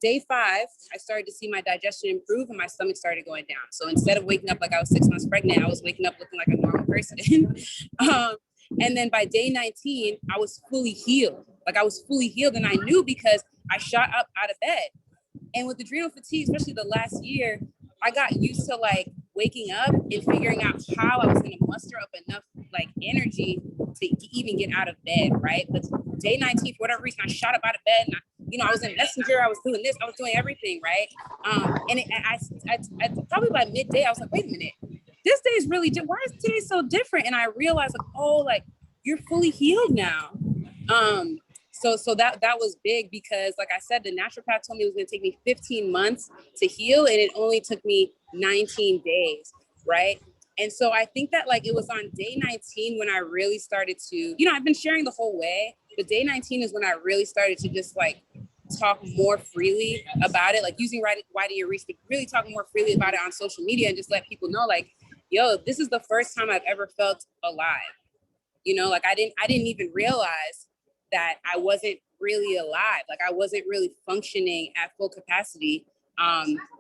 Day 5, I started to see my digestion improve and my stomach started going down. So instead of waking up like I was 6 months pregnant, I was waking up looking like a normal person. And then by day 19, I was fully healed. Like, I was fully healed. And I knew because I shot up out of bed. And with adrenal fatigue, especially the last year, I got used to like waking up and figuring out how I was going to muster up enough like energy to even get out of bed, right? But day 19, for whatever reason, I shot up out of bed and I was in Messenger, I was doing this, I was doing everything, right? And I probably by midday, I was like, wait a minute, this day is really, why is today so different? And I realized like, oh, like you're fully healed now. So that was big because like I said, the naturopath told me it was going to take me 15 months to heal. And it only took me 19 days. Right. And so I think that like it was on day 19 when I really started to, I've been sharing the whole way, but day 19 is when I really started to just like talk more freely about it, like using Why Do You Reach, really talk more freely about it on social media and just let people know like, yo, this is the first time I've ever felt alive. Like I didn't even realize that I wasn't really alive. Like I wasn't really functioning at full capacity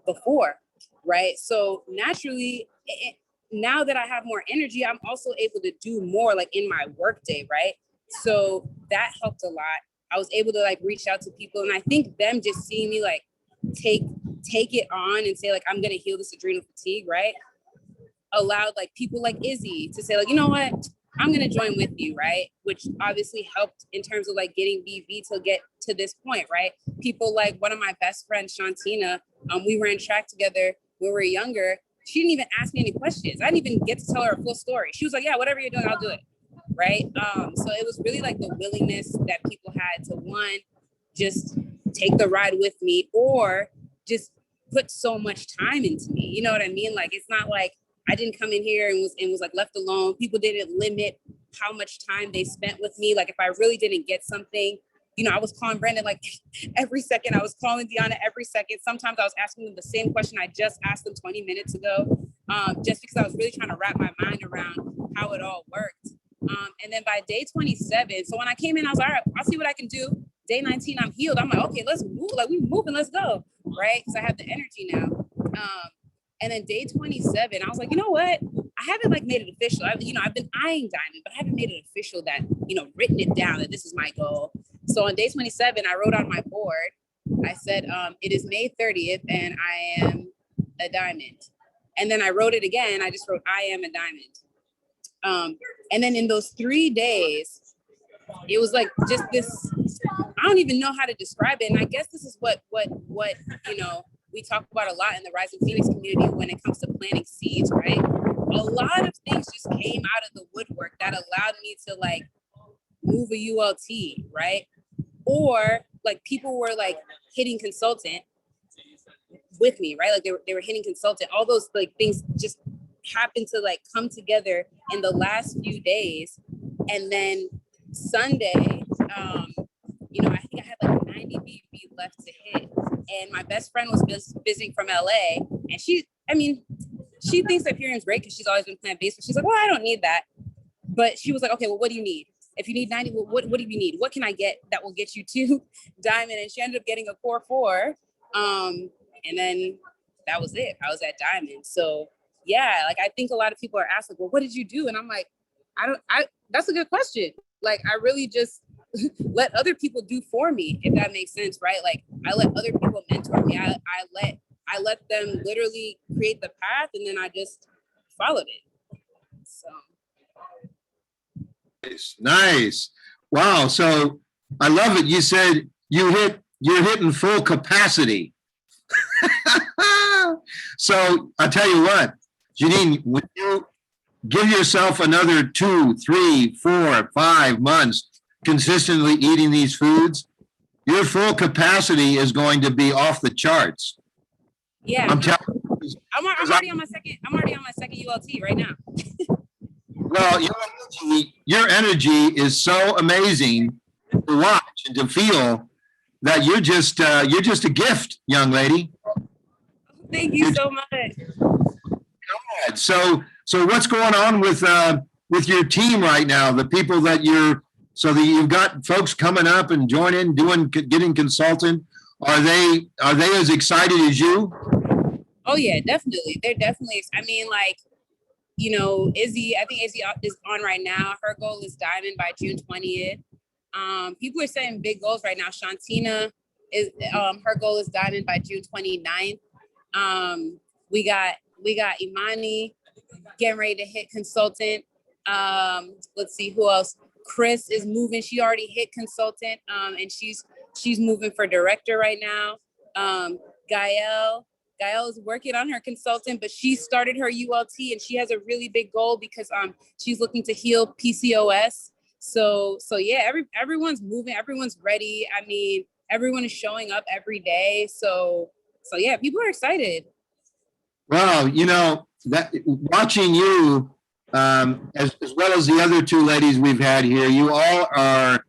before, right? So naturally, now that I have more energy, I'm also able to do more like in my workday, right? So that helped a lot. I was able to like reach out to people, and I think them just seeing me like take it on and say like, I'm gonna heal this adrenal fatigue, right? Allowed like people like Izzy to say like, you know what, I'm gonna join with you, right? Which obviously helped in terms of like getting BV to get to this point, right? People like one of my best friends, Shantina, we ran track together when we were younger. She didn't even ask me any questions. I didn't even get to tell her a full story. She was like, yeah, whatever you're doing, I'll do it, right? So it was really like the willingness that people had to, one, just take the ride with me or just put so much time into me. You know what I mean? Like, it's not like I didn't come in here and was like left alone. People didn't limit how much time they spent with me. Like if I really didn't get something, I was calling Brandon like every second. I was calling Deanna every second. Sometimes I was asking them the same question I just asked them 20 minutes ago, just because I was really trying to wrap my mind around how it all worked. And then by day 27, so when I came in, I was like, all right, I'll see what I can do. Day 19, I'm healed. I'm like, okay, let's move. Like we moving, let's go, right? Because I have the energy now. And then day 27, I was like, you know what? I haven't like made it official. I've been eyeing Diamond, but I haven't made it official that, written it down that this is my goal. So on day 27, I wrote on my board, I said, it is May 30th and I am a diamond. And then I wrote it again. I just wrote, I am a diamond. And then in those 3 days, it was like just this, I don't even know how to describe it. And I guess this is what we talk about a lot in the Rising Phoenix community when it comes to planting seeds, right? A lot of things just came out of the woodwork that allowed me to like move a ULT, right? Or like people were like hitting consultant with me, right? Like they were hitting consultant. All those like things just happened to like come together in the last few days. And then Sunday, I think I had like 90 BV left to hit. And my best friend was visiting from LA. And she thinks that Purium's great because she's always been plant-based. But she's like, well, I don't need that. But she was like, okay, well, what do you need? If you need 90, well, what do you need? What can I get that will get you to diamond? And she ended up getting a core 4. And then that was it. I was at diamond. So yeah, like I think a lot of people are asking, well, what did you do? And I'm like, that's a good question. Like, I really just let other people do for me, if that makes sense, right? Like, I let other people mentor me. I let them literally create the path, and then I just followed it. So. Nice. Wow. So I love it. You said you're hitting full capacity. So I'll tell you what, Judine, when you give yourself another 2, 3, 4, 5 months consistently eating these foods, your full capacity is going to be off the charts. Yeah, I'm already on my second ULT right now. Well, your energy is so amazing to watch and to feel that you're just a gift, young lady. Thank you so much. So what's going on with your team right now? The people that you've got folks coming up and joining, getting consultant. Are they as excited as you? Oh yeah, definitely. They're definitely. I mean, like, you know, Izzy. I think Izzy is on right now. Her goal is diamond by June 20th. People are setting big goals right now. Shantina is her goal is diamond by June 29th. We got Imani getting ready to hit consultant. Let's see who else. Chris is moving. She already hit consultant, and she's moving for director right now. Gael is working on her consultant, but she started her ULT, and she has a really big goal because she's looking to heal PCOS. So yeah, everyone's moving, everyone's ready. I mean, everyone is showing up every day. So yeah, people are excited. Well, you know, that watching you, as well as the other 2 ladies we've had here, you all are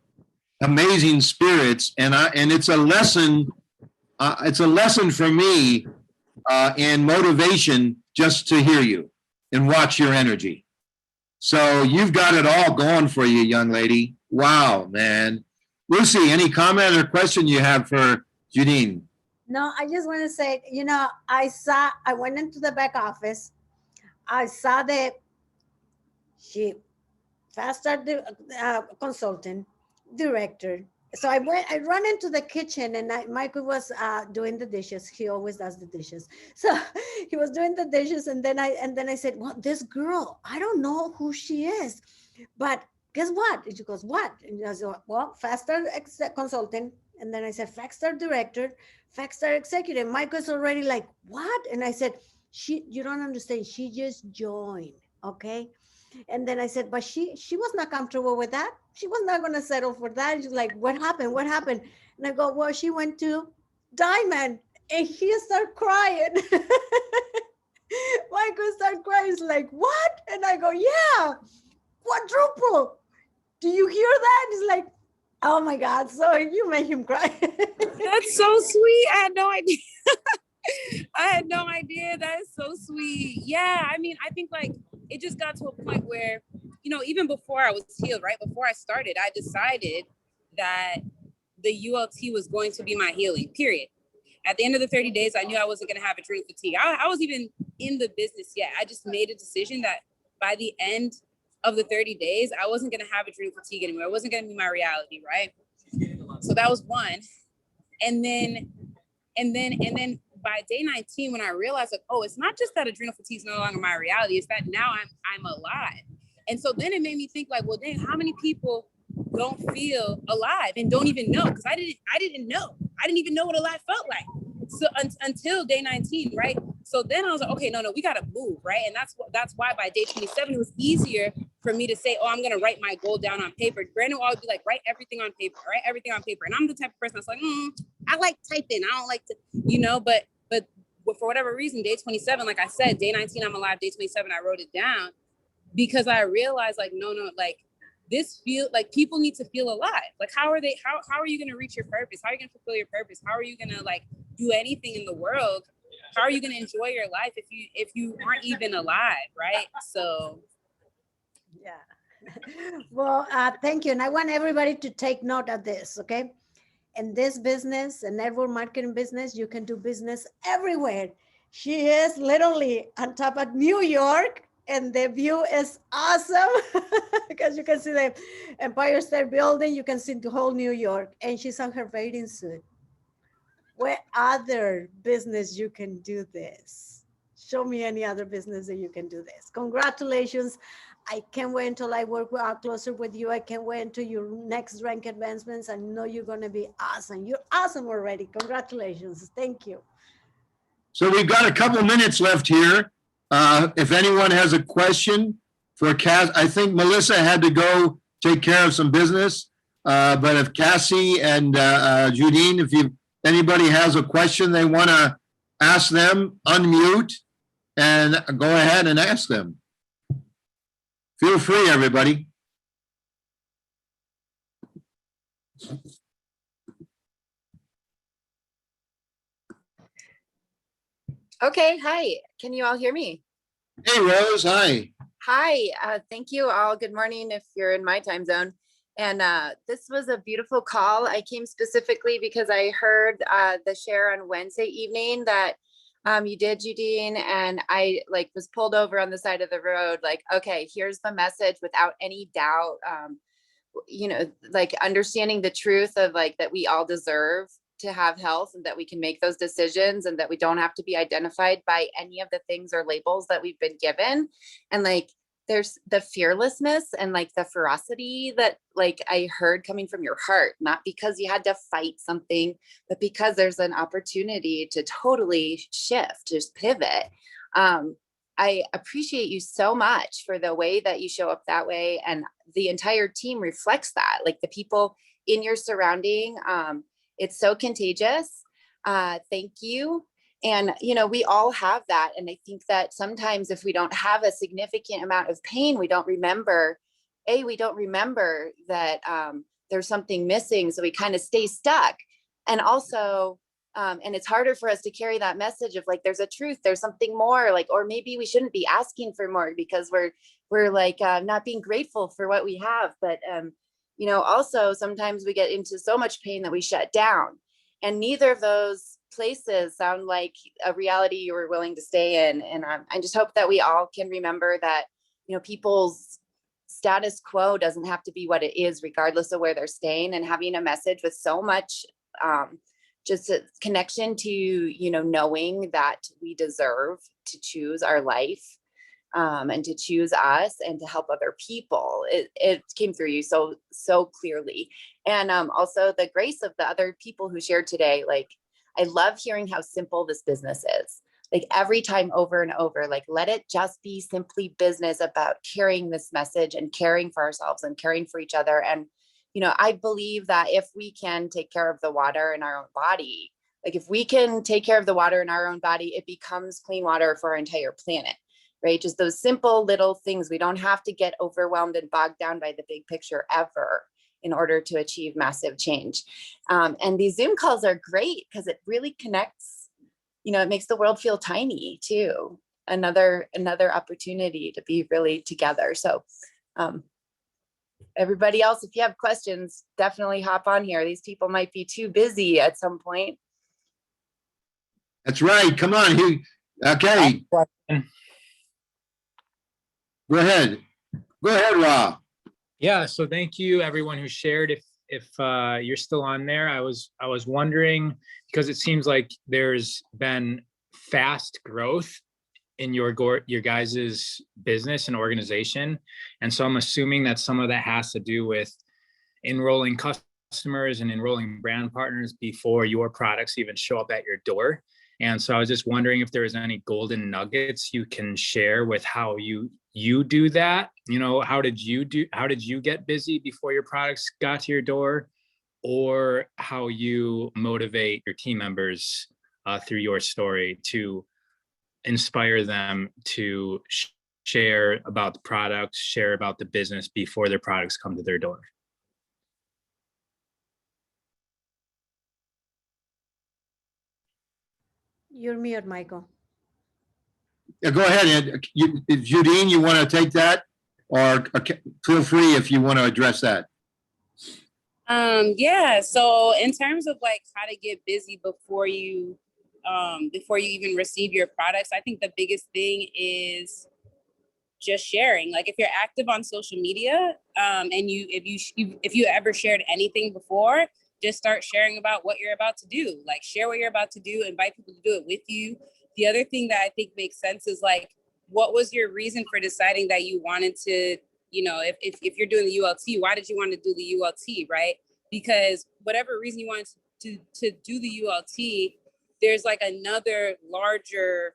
amazing spirits, and it's a lesson. It's a lesson for me in motivation just to hear you and watch your energy. So you've got it all going for you, young lady. Wow, man. Lucy, any comment or question you have for Judine? No, I just want to say, you know, I went into the back office. I saw that she faster consultant, director. So I run into the kitchen, and Michael was doing the dishes. He always does the dishes. So he was doing the dishes, and then I said, well, this girl, I don't know who she is, but guess what? And she goes, what? And I said, well, faster consultant. And then I said, faster director, faster executive. Michael's already like, what? And I said, you don't understand. She just joined, okay? And then I said, but she was not comfortable with that. She was not going to settle for that. She's like, what happened? What happened? And I go, well, she went to Diamond, and he started crying. Michael started crying. He's like, what? And I go, yeah, Quadruple. Do you hear that? He's like, oh my God. So you made him cry. That's so sweet. I had no idea. I had no idea. That is so sweet. Yeah. I mean, I think like it just got to a point where, you know, even before I was healed, right before I started, I decided that the ULT was going to be my healing, period. At the end of the 30 days, I knew I wasn't going to have adrenal fatigue. I wasn't even in the business yet. I just made a decision that by the end of the 30 days, I wasn't going to have adrenal fatigue anymore. It wasn't going to be my reality, right? So that was one. And then by day 19, when I realized like, oh, it's not just that adrenal fatigue is no longer my reality, it's that now I'm alive. And so then it made me think like, well, dang, how many people don't feel alive and don't even know? Because I didn't know. I didn't even know what alive felt like. So until day 19, right? So then I was like, okay, no, we got to move, right? And that's why by day 27, it was easier for me to say, oh, I'm going to write my goal down on paper. Brandon will always be like, write everything on paper. And I'm the type of person that's like, I like typing. I don't like to, you know, but for whatever reason, day 27, like I said, day 19, I'm alive. Day 27, I wrote it down because I realized like, no, like this like people need to feel alive. Like, how are you going to reach your purpose? How are you going to fulfill your purpose? How are you going to like do anything in the world? How are you going to enjoy your life if you aren't even alive? Right. So. Yeah. Well, thank you. And I want everybody to take note of this, okay? In this business, a network marketing business, you can do business everywhere. She is literally on top of New York, and the view is awesome because you can see the Empire State Building, you can see the whole New York, and she's on her bathing suit. What other business you can do this? Show me any other business that you can do this. Congratulations. I can't wait until I work closer with you. I can't wait until your next rank advancements. I know you're going to be awesome. You're awesome already. Congratulations. Thank you. So we've got a couple minutes left here. If anyone has a question for Cass, I think Melissa had to go take care of some business. But if Cassie and Judine, if anybody has a question they want to ask them, unmute and go ahead and ask them. Feel free, everybody. Okay, hi. Can you all hear me? Hey, Rose, hi. Hi, thank you all. Good morning if you're in my time zone. And this was a beautiful call. I came specifically because I heard the share on Wednesday evening that you did, Judine, and I was pulled over on the side of the road, okay, here's the message without any doubt. Understanding the truth of that we all deserve to have health and that we can make those decisions and that we don't have to be identified by any of the things or labels that we've been given. And there's the fearlessness and the ferocity that I heard coming from your heart, not because you had to fight something, but because there's an opportunity to totally shift, just pivot. I appreciate you so much for the way that you show up that way. And the entire team reflects that, the people in your surrounding. It's so contagious. Thank you. And, we all have that. And I think that sometimes if we don't have a significant amount of pain, we don't remember that there's something missing. So we kind of stay stuck. And also, and it's harder for us to carry that message of there's a truth, there's something more, or maybe we shouldn't be asking for more because we're not being grateful for what we have. But, also sometimes we get into so much pain that we shut down, and neither of those places sound like a reality you were willing to stay in. And I just hope that we all can remember that, people's status quo doesn't have to be what it is, regardless of where they're staying, and having a message with so much just a connection to, knowing that we deserve to choose our life and to choose us and to help other people. It came through you so clearly. And also the grace of the other people who shared today. I love hearing how simple this business is. Every time over and over, let it just be simply business about carrying this message and caring for ourselves and caring for each other. And, I believe that if we can take care of the water in our own body, if we can take care of the water in our own body, it becomes clean water for our entire planet, right? Just those simple little things. We don't have to get overwhelmed and bogged down by the big picture ever in order to achieve massive change. And these Zoom calls are great because it really connects, it makes the world feel tiny too. Another opportunity to be really together. So everybody else, if you have questions, definitely hop on here. These people might be too busy at some point. That's right. Come on. Okay. Go ahead, Rob. Yeah, so thank you everyone who shared. If you're still on there, I was wondering, because it seems like there's been fast growth in your guys's business and organization, and so I'm assuming that some of that has to do with enrolling customers and enrolling brand partners before your products even show up at your door. And so I was just wondering if there was any golden nuggets you can share with how you do that. How did you get busy before your products got to your door, or how you motivate your team members through your story to inspire them to share about the product, share about the business before their products come to their door? You're muted, Michael. Yeah, go ahead, Ed. Judine, you want to take that? or feel free if you want to address that. Yeah, so in terms of like how to get busy before you even receive your products, I think the biggest thing is just sharing. Like if you're active on social media, and if you ever shared anything before, just start sharing about what you're about to do. Like share what you're about to do, invite people to do it with you. The other thing that I think makes sense is like, what was your reason for deciding that you wanted to, you know, if you're doing the ULT, why did you want to do the ULT, right? Because whatever reason you wanted to do the ULT, there's like another larger,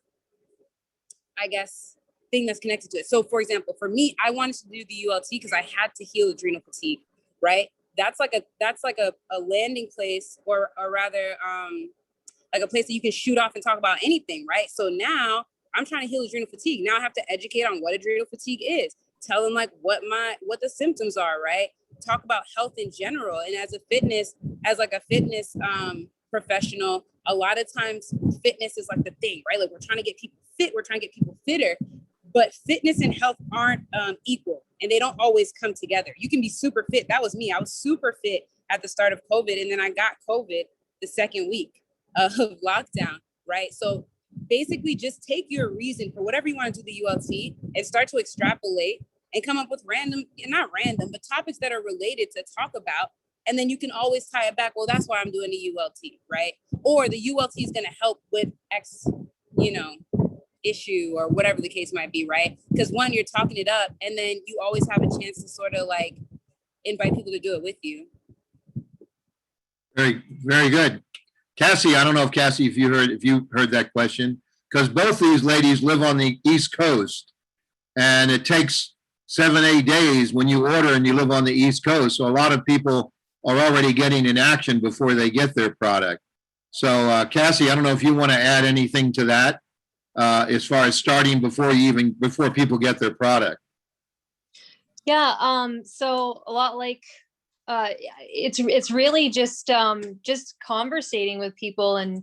I guess, thing that's connected to it. So for example, for me, I wanted to do the ULT because I had to heal adrenal fatigue, right? That's like a landing place, or rather like a place that you can shoot off and talk about anything, right? So now I'm trying to heal adrenal fatigue. Now I have to educate on what adrenal fatigue is, tell them like what the symptoms are, right? Talk about health in general. And as a fitness professional, a lot of times fitness is like the thing, right? Like we're trying to get people fit, we're trying to get people fitter, but fitness and health aren't equal, and they don't always come together. You can be super fit. That was me. I was super fit at the start of COVID, and then I got COVID the second week of lockdown, right? So basically just take your reason for whatever you want to do the ULT and start to extrapolate and come up with not random, but topics that are related to talk about. And then you can always tie it back. Well, that's why I'm doing the ULT, right? Or the ULT is going to help with X, issue or whatever the case might be, right? Because one, you're talking it up, and then you always have a chance to sort of like invite people to do it with you. Very, very good. Cassie, I don't know if Cassie, if you heard that question, because both these ladies live on the East Coast, and it takes 7-8 days when you order and you live on the East Coast. So a lot of people are already getting in action before they get their product. So Cassie, I don't know if you want to add anything to that as far as starting before people get their product. Yeah, so a lot like it's really just conversating with people, and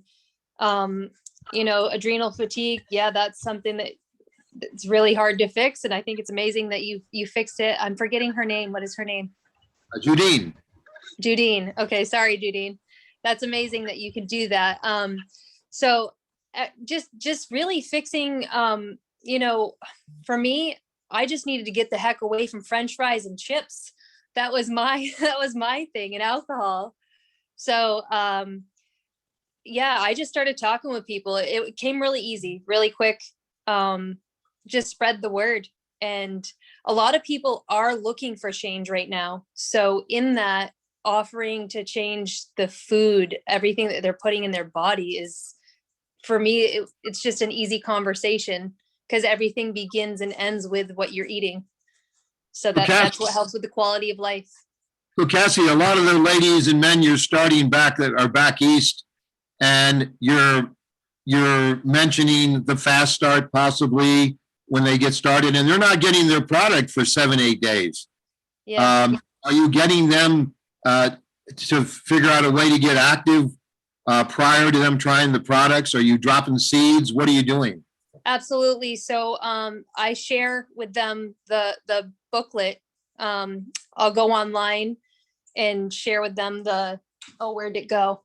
adrenal fatigue. Yeah, that's something that it's really hard to fix, and I think it's amazing that you fixed it. I'm forgetting her name. What is her name? Judine. Judine. Okay, sorry, Judine. That's amazing that you could do that. So just really fixing. For me, I just needed to get the heck away from French fries and chips. That was my thing, and alcohol. So I just started talking with people. It came really easy, really quick. Just spread the word. And a lot of people are looking for change right now. So in that, offering to change the food, everything that they're putting in their body is, for me, it's just an easy conversation, because everything begins and ends with what you're eating. So that's what helps with the quality of life. So Cassie, a lot of the ladies and men you're starting back that are back east, and you're mentioning the fast start possibly when they get started, and they're not getting their product for 7-8 days. Yeah. Are you getting them to figure out a way to get active prior to them trying the products? Are you dropping seeds? What are you doing? Absolutely. So I share with them the booklet. I'll go online and share with them where'd it go?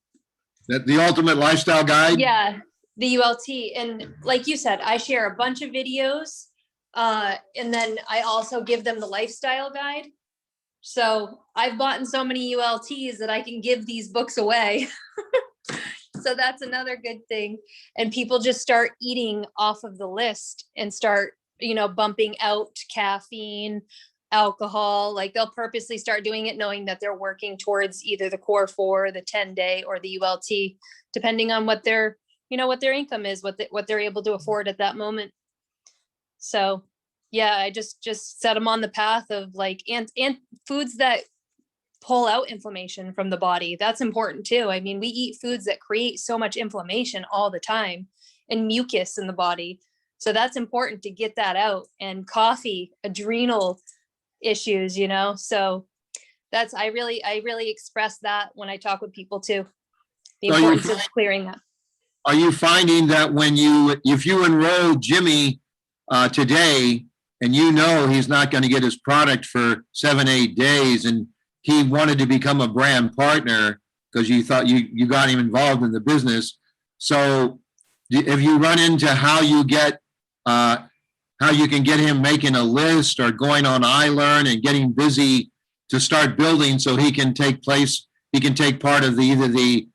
The Ultimate Lifestyle Guide? Yeah, the ULT. And like you said, I share a bunch of videos, and then I also give them the lifestyle guide. So I've bought so many ULTs that I can give these books away. So that's another good thing. And people just start eating off of the list and start, bumping out caffeine, alcohol. Like they'll purposely start doing it knowing that they're working towards either the Core 4, the 10-day, or the ULT, depending on what their income is, what they're able to afford at that moment. So yeah, I just set them on the path of like, and foods that pull out inflammation from the body. That's important too. I mean, we eat foods that create so much inflammation all the time and mucus in the body. So that's important to get that out. And coffee, adrenal issues, so that's, I really express that when I talk with people too, the importance of clearing that. Are you finding that if you enroll Jimmy today, and he's not going to get his product for 7-8 days, and he wanted to become a brand partner because you thought you got him involved in the business. So if you run into how you can get him making a list or going on iLearn and getting busy to start building so he can take part of either the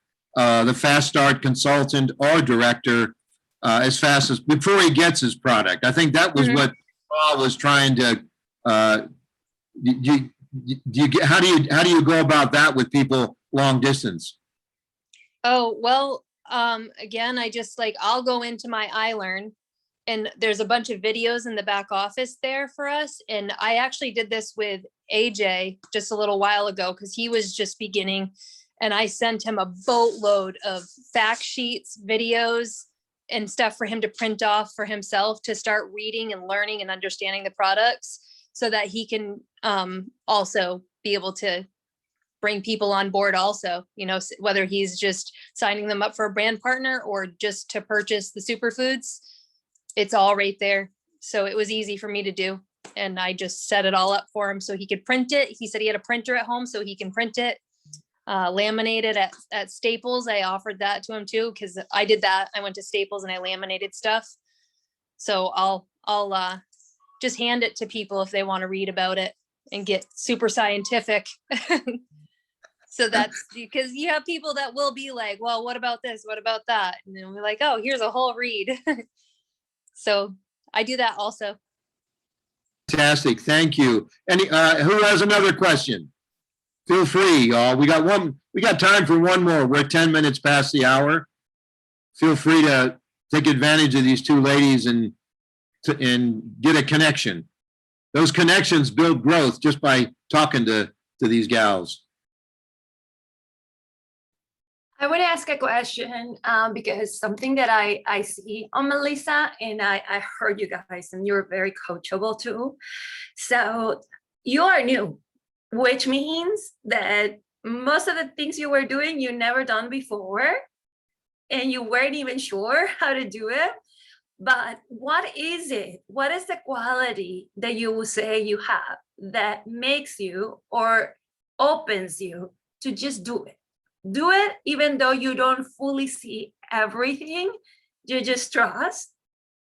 fast start consultant or director as fast as before he gets his product. I think that was what Paul was trying to. How do you go about that with people long distance? Oh, well, again, I'll go into my iLearn, and there's a bunch of videos in the back office there for us. And I actually did this with AJ just a little while ago because he was just beginning, and I sent him a boatload of fact sheets, videos, and stuff for him to print off for himself to start reading and learning and understanding the products so that he can also be able to bring people on board also, whether he's just signing them up for a brand partner or just to purchase the superfoods, it's all right there. So it was easy for me to do. And I just set it all up for him so he could print it. He said he had a printer at home so he can print it, laminate it at Staples. I offered that to him too, because I did that. I went to Staples and I laminated stuff. So I'll just hand it to people if they want to read about it and get super scientific. So that's because you have people that will be like, well, what about this? What about that? And then we're like, oh, here's a whole read. So I do that also. Fantastic. Thank you. Who has another question? Feel free, y'all. We got time for one more. We're 10 minutes past the hour. Feel free to take advantage of these two ladies and get a connection. Those connections build growth just by talking to these gals. I want to ask a question because something that I see on Melissa, and I heard you guys, and you're very coachable too. So you are new, which means that most of the things you were doing, you never done before, and you weren't even sure how to do it. But what is it? What is the quality that you will say you have that makes you or opens you to just do it? Do it even though you don't fully see everything. You just trust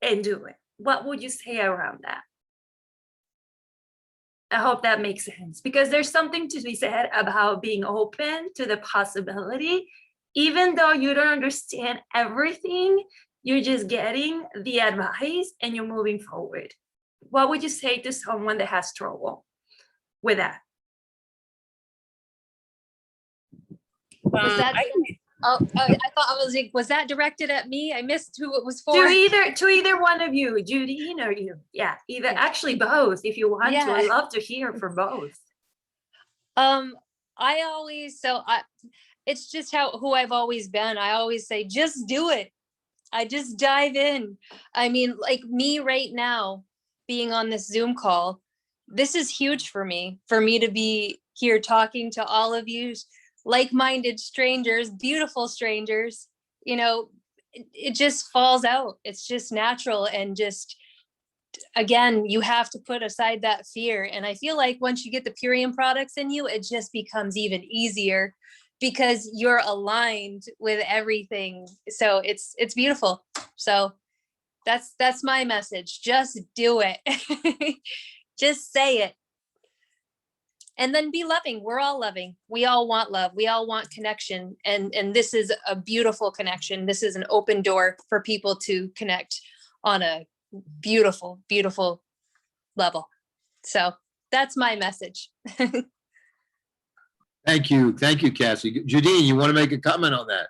and do it. What would you say around that? I hope that makes sense, because there's something to be said about being open to the possibility. Even though you don't understand everything, you're just getting the advice and you're moving forward. What would you say to someone that has trouble with that? Was that, I thought was that directed at me? I missed who it was for. To either one of you, Judine or you. Yeah, actually both, if you want to. I'd love to hear from both. It's just who I've always been. I always say, just do it. I just dive in. I mean, like me right now, being on this Zoom call, this is huge for me to be here talking to all of you, like-minded strangers, beautiful strangers. It just falls out. It's just natural. And just, again, you have to put aside that fear. And I feel like once you get the Purium products in you, it just becomes even easier because you're aligned with everything. So it's beautiful. So that's my message. Just do it. Just say it. And then be loving. We're all loving. We all want love. We all want connection. And this is a beautiful connection. This is an open door for people to connect on a beautiful, beautiful level. So that's my message. Thank you. Thank you, Cassie. Judine, you want to make a comment on that?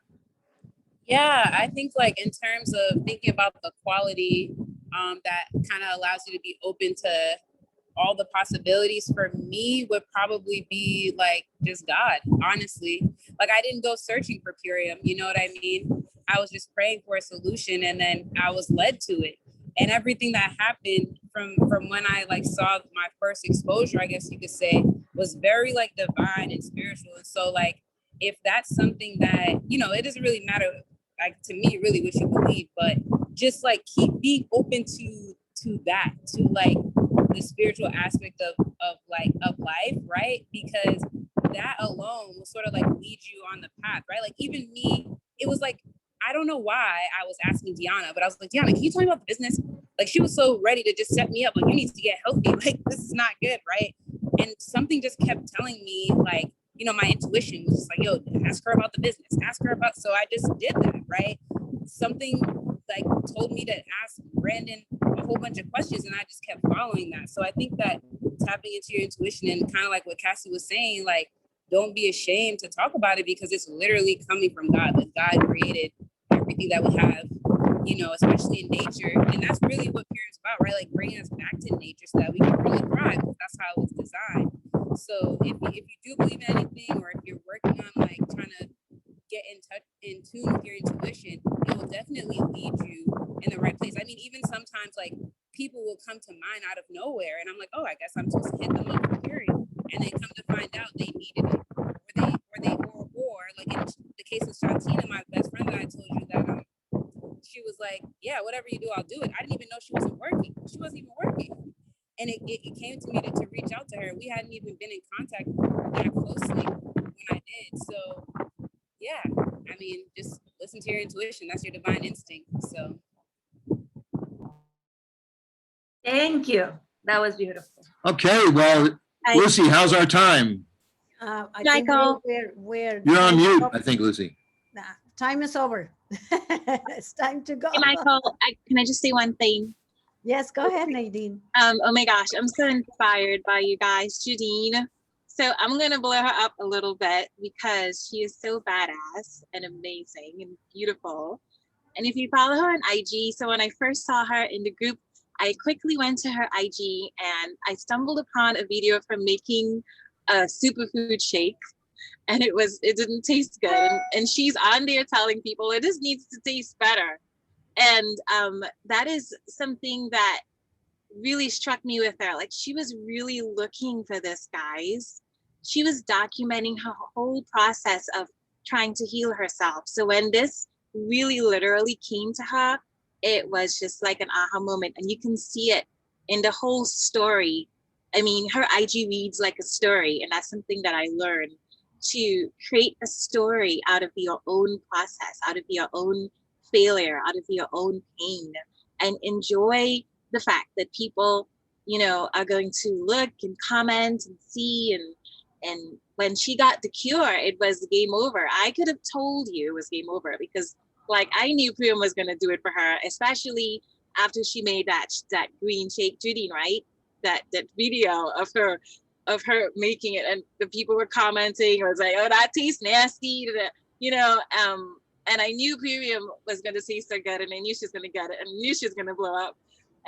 Yeah, I think like in terms of thinking about the quality that kind of allows you to be open to all the possibilities, for me would probably be like just God, honestly. Like I didn't go searching for Purium, you know what I mean? I was just praying for a solution and then I was led to it. And everything that happened from when I like saw my first exposure, I guess you could say, was very like divine and spiritual. And so like, if that's something that, it doesn't really matter, like to me, really what you believe, but just like keep being open to that, to like the spiritual aspect of life, right? Because that alone will sort of like lead you on the path, right? Like even me, it was like, I don't know why I was asking Deanna, but I was like, Deanna, can you tell me about the business? Like she was so ready to just set me up, like you need to get healthy, like this is not good, right? And something just kept telling me, like, you know, my intuition was just like, yo, ask her about the business, ask her about, so I just did that, right? Something like told me to ask Brandon a whole bunch of questions and I just kept following that. So I think that tapping into your intuition and kind of like what Cassie was saying, like, don't be ashamed to talk about it because it's literally coming from God. Like God created everything that we have, you know, especially in nature. And that's really what Purium's about, right? Like bringing us back to nature so that we can really thrive because that's how it was designed. So if you do believe in anything or if you're working on like trying to get in tune with your intuition, it will definitely lead you in the right place. I mean, even sometimes like people will come to mind out of nowhere and I'm like, oh, I guess I'm supposed to hit them up for Purium. And then come to find out they needed it or like in the case of Shantina, my best friend that I told you that she was like, yeah, whatever you do, I'll do it. I didn't even know she wasn't working. She wasn't even working. And it came to me to reach out to her. We hadn't even been in contact that closely when I did. So yeah, I mean, just listen to your intuition. That's your divine instinct. So Thank you. That was beautiful. Okay, well, Lucy, how's our time? I think Michael. we're You're on mute, I think, Lucy. Nah, time is over. It's time to go. Hey, Michael, can I just say one thing? Yes, go ahead, Nadine. Oh my gosh, I'm so inspired by you guys, Judine. So I'm gonna blow her up a little bit because she is so badass and amazing and beautiful. And if you follow her on IG, so when I first saw her in the group, I quickly went to her IG and I stumbled upon a video of her making a superfood shake. And it didn't taste good. And she's on there telling people it just needs to taste better. And that is something that really struck me with her. Like she was really looking for this, guys. She was documenting her whole process of trying to heal herself. So when this really literally came to her, it was just like an aha moment. And you can see it in the whole story. I mean, her IG reads like a story. And that's something that I learned, to create a story out of your own process, out of your own failure, out of your own pain, and enjoy the fact that people, you know, are going to look and comment and see. And when she got the cure, it was game over. I could have told you it was game over because like I knew Purium was going to do it for her, especially after she made that green shake, Judine, right? That video of her making it, and the people were commenting. It was like, oh, that tastes nasty, you know. And I knew Purium was going to taste so good, and I knew she was going to get it, and I knew she was going to blow up.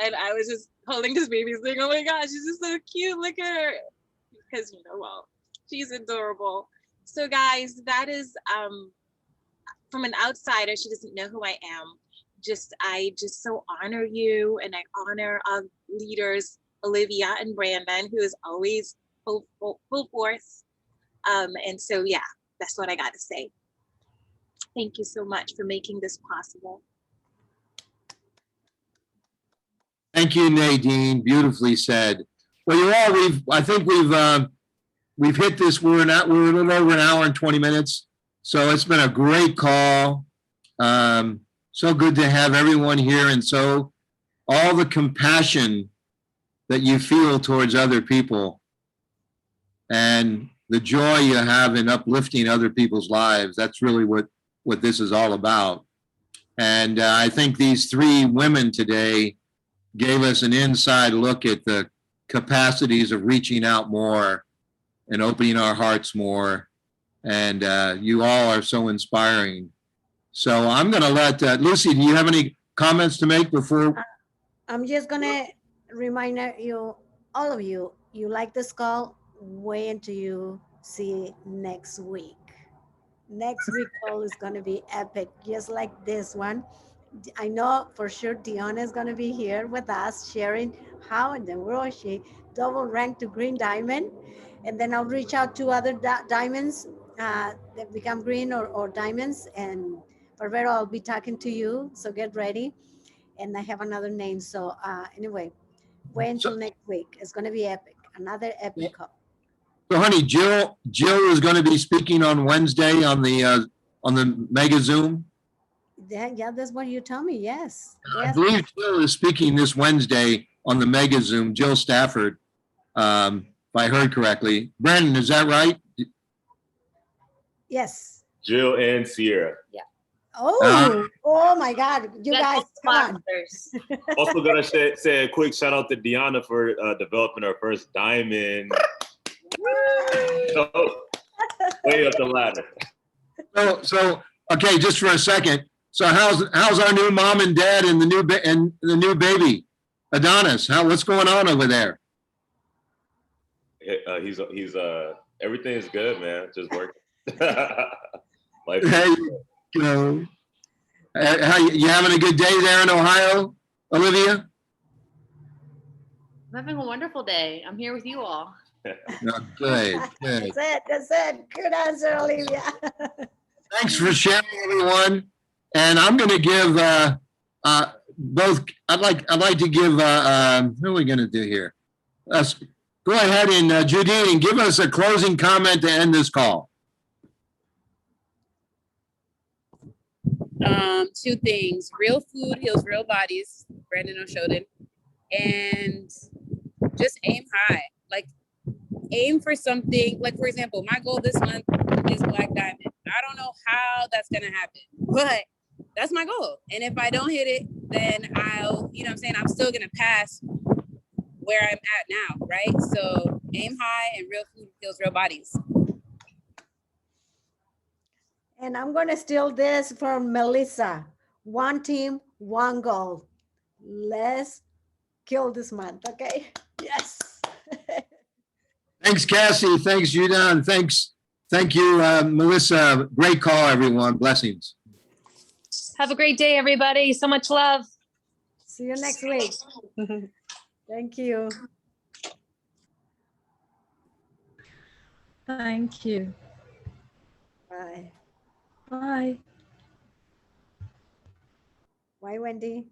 And I was just holding this baby, saying, oh my gosh, she's just so cute. Look at her, because you know, well, she's adorable. So guys, that is from an outsider. She doesn't know who I am. I just so honor you, and I honor our leaders, Olivia and Brandon, who is always full force. And so, yeah, that's what I got to say. Thank you so much for making this possible. Thank you, Nadine. Beautifully said. Well, you all, I think we've hit this. We're a little over an hour and 20 minutes. So it's been a great call. So good to have everyone here, and so all the compassion that you feel towards other people and the joy you have in uplifting other people's lives. That's really what this is all about. And I think these three women today gave us an inside look at the capacities of reaching out more and opening our hearts more. And you all are so inspiring. So I'm going to let Lucy, do you have any comments to make before? I'm just going to remind you, all of you, you like this call, wait until you see next week. Next week call is going to be epic, just like this one. I know for sure Deanna is going to be here with us, sharing how in the world she double ranked to green diamond. And then I'll reach out to other diamonds that become green or diamonds. And Barbero, I'll be talking to you, so get ready. And I have another name. So anyway, Wait until next week. It's going to be epic. Another epic call. So honey, Jill is going to be speaking on Wednesday on the mega Zoom. Yeah, that's what you tell me. Yes. I Yes. believe Jill is speaking this Wednesday on the mega Zoom, Jill Stafford, if I heard correctly. Brandon, is that right? Yes. Jill and Sierra. Oh my God. You guys, come on. Also gonna say a quick shout out to Deanna for developing our first diamond. Way up the ladder. So okay, just for a second. So how's our new mom and dad and the new baby, Adonis? What's going on over there? He's everything is good, man. Just working. Life Hey, you know, you having a good day there in Ohio, Olivia? I'm having a wonderful day. I'm here with you all. No, good. That's it. Good answer, Olivia. Thanks for sharing, everyone. And I'm going to give both. I'd like to give. What are we going to do here? Go ahead and Judine, and give us a closing comment to end this call. Two things. Real food heals real bodies. Brandon O'Shoden. And just aim high. Like, aim for something. Like, for example, my goal this month is Black Diamond. I don't know how that's going to happen, but that's my goal. And if I don't hit it, then I'll, you know what I'm saying? I'm still going to pass where I'm at now, right? So aim high, and real food heals real bodies. And I'm going to steal this from Melissa. One team, one goal. Let's kill this month, okay? Yes. Thanks, Cassie. Thanks, Judine. Thank you, Melissa. Great call, everyone. Blessings. Have a great day, everybody. So much love. See you next week. Thank you. Thank you. Bye. Bye. Bye, Wendy.